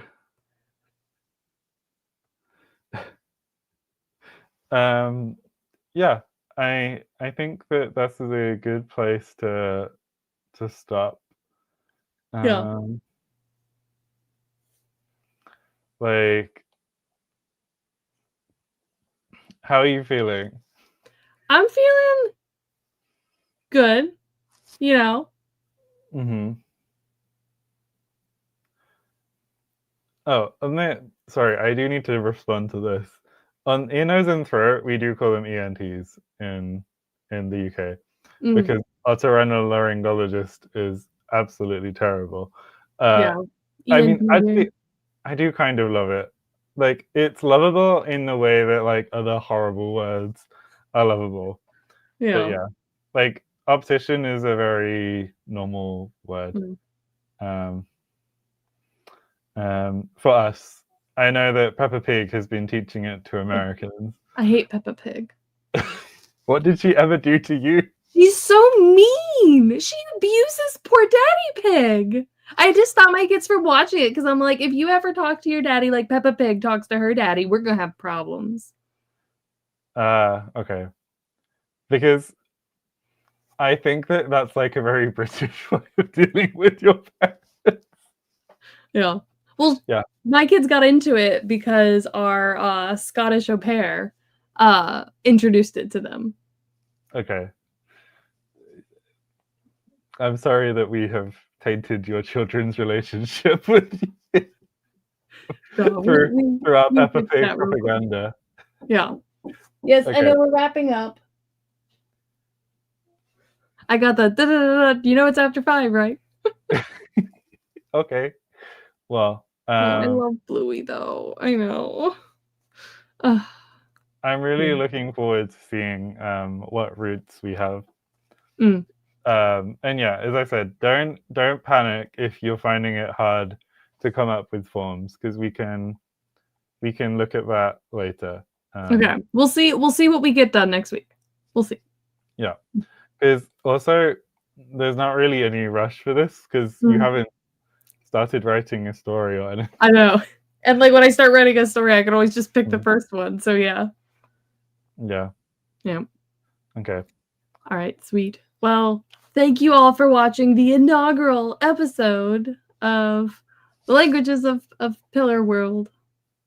yeah, I think that this is a good place to stop. Yeah. Like, how are you feeling? I'm feeling good, you know. Mm-hmm. Oh, sorry, I do need to respond to this. On ear, nose, and throat, we do call them ENTs in the UK, Mm, because otorhinolaryngologist is absolutely terrible. yeah. I mean, ENT. actually, I do kind of love it. Like, it's lovable in the way that like other horrible words are lovable. But Yeah. yeah, like optician is a very normal word. Mm. Um, for us, I know that Peppa Pig has been teaching it to Americans. I hate Peppa Pig. What did she ever do to you? She's so mean. She abuses poor Daddy Pig. I just stopped my kids from watching it because I'm like, if you ever talk to your daddy like Peppa Pig talks to her daddy, we're gonna have problems. Okay. Because I think that that's like a very British way of dealing with your parents. Yeah. Well, Yeah. my kids got into it because our Scottish au pair introduced it to them. Okay. I'm sorry that we have tainted your children's relationship with you So through our we Peppa fixed Pig that real quick. propaganda. Yeah. Yes, I Okay. know we're wrapping up. I got the da-da-da-da. You know it's after 5, right? Okay. Well, Oh, I love Bluey though. I know. Ugh. I'm really Yeah. looking forward to seeing what routes we have. Mm. And yeah, as I said, don't panic if you're finding it hard to come up with forms, because we can look at that later. Okay. We'll see what we get done next week. We'll see. Yeah, because also there's not really any rush for this, because you Mm. haven't started writing a story or anything. I know. And like when I start writing a story, I can always just pick the Mm. first one. So yeah. Yeah. Yeah. Okay. All right, sweet. Well, thank you all for watching the inaugural episode of the languages of Pillar World.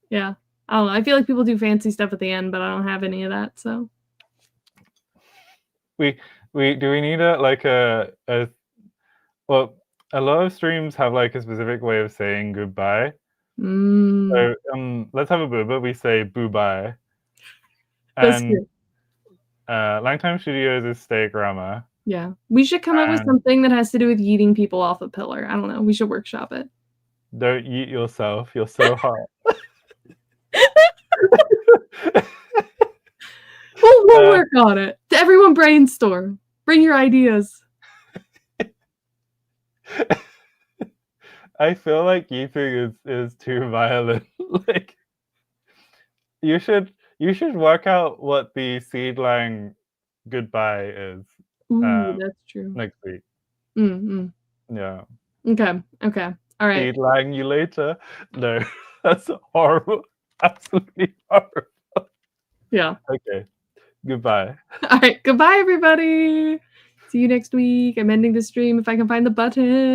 Yeah. I don't know. I feel like people do fancy stuff at the end, but I don't have any of that, so. We do we need a well, a lot of streams have like a specific way of saying goodbye. Mm, So let's have a booba. We say boo bye. that's And good. Langtime Studios is stay grammar. Yeah. We should come up with And something that has to do with yeeting people off a pillar. I don't know. We should workshop it. don't eat yourself. You're so hot. We'll work on it. Everyone brainstorm. Bring your ideas. I feel like Yifu is too violent. Like you should work out what the seedlang goodbye is Ooh, that's true. next week. Mm-mm. Yeah. Okay. Okay. All right. Seedlang you later. No, that's horrible. Absolutely horrible. Yeah. Okay. Goodbye. All right. Goodbye, everybody. See you next week. I'm ending the stream if I can find the button.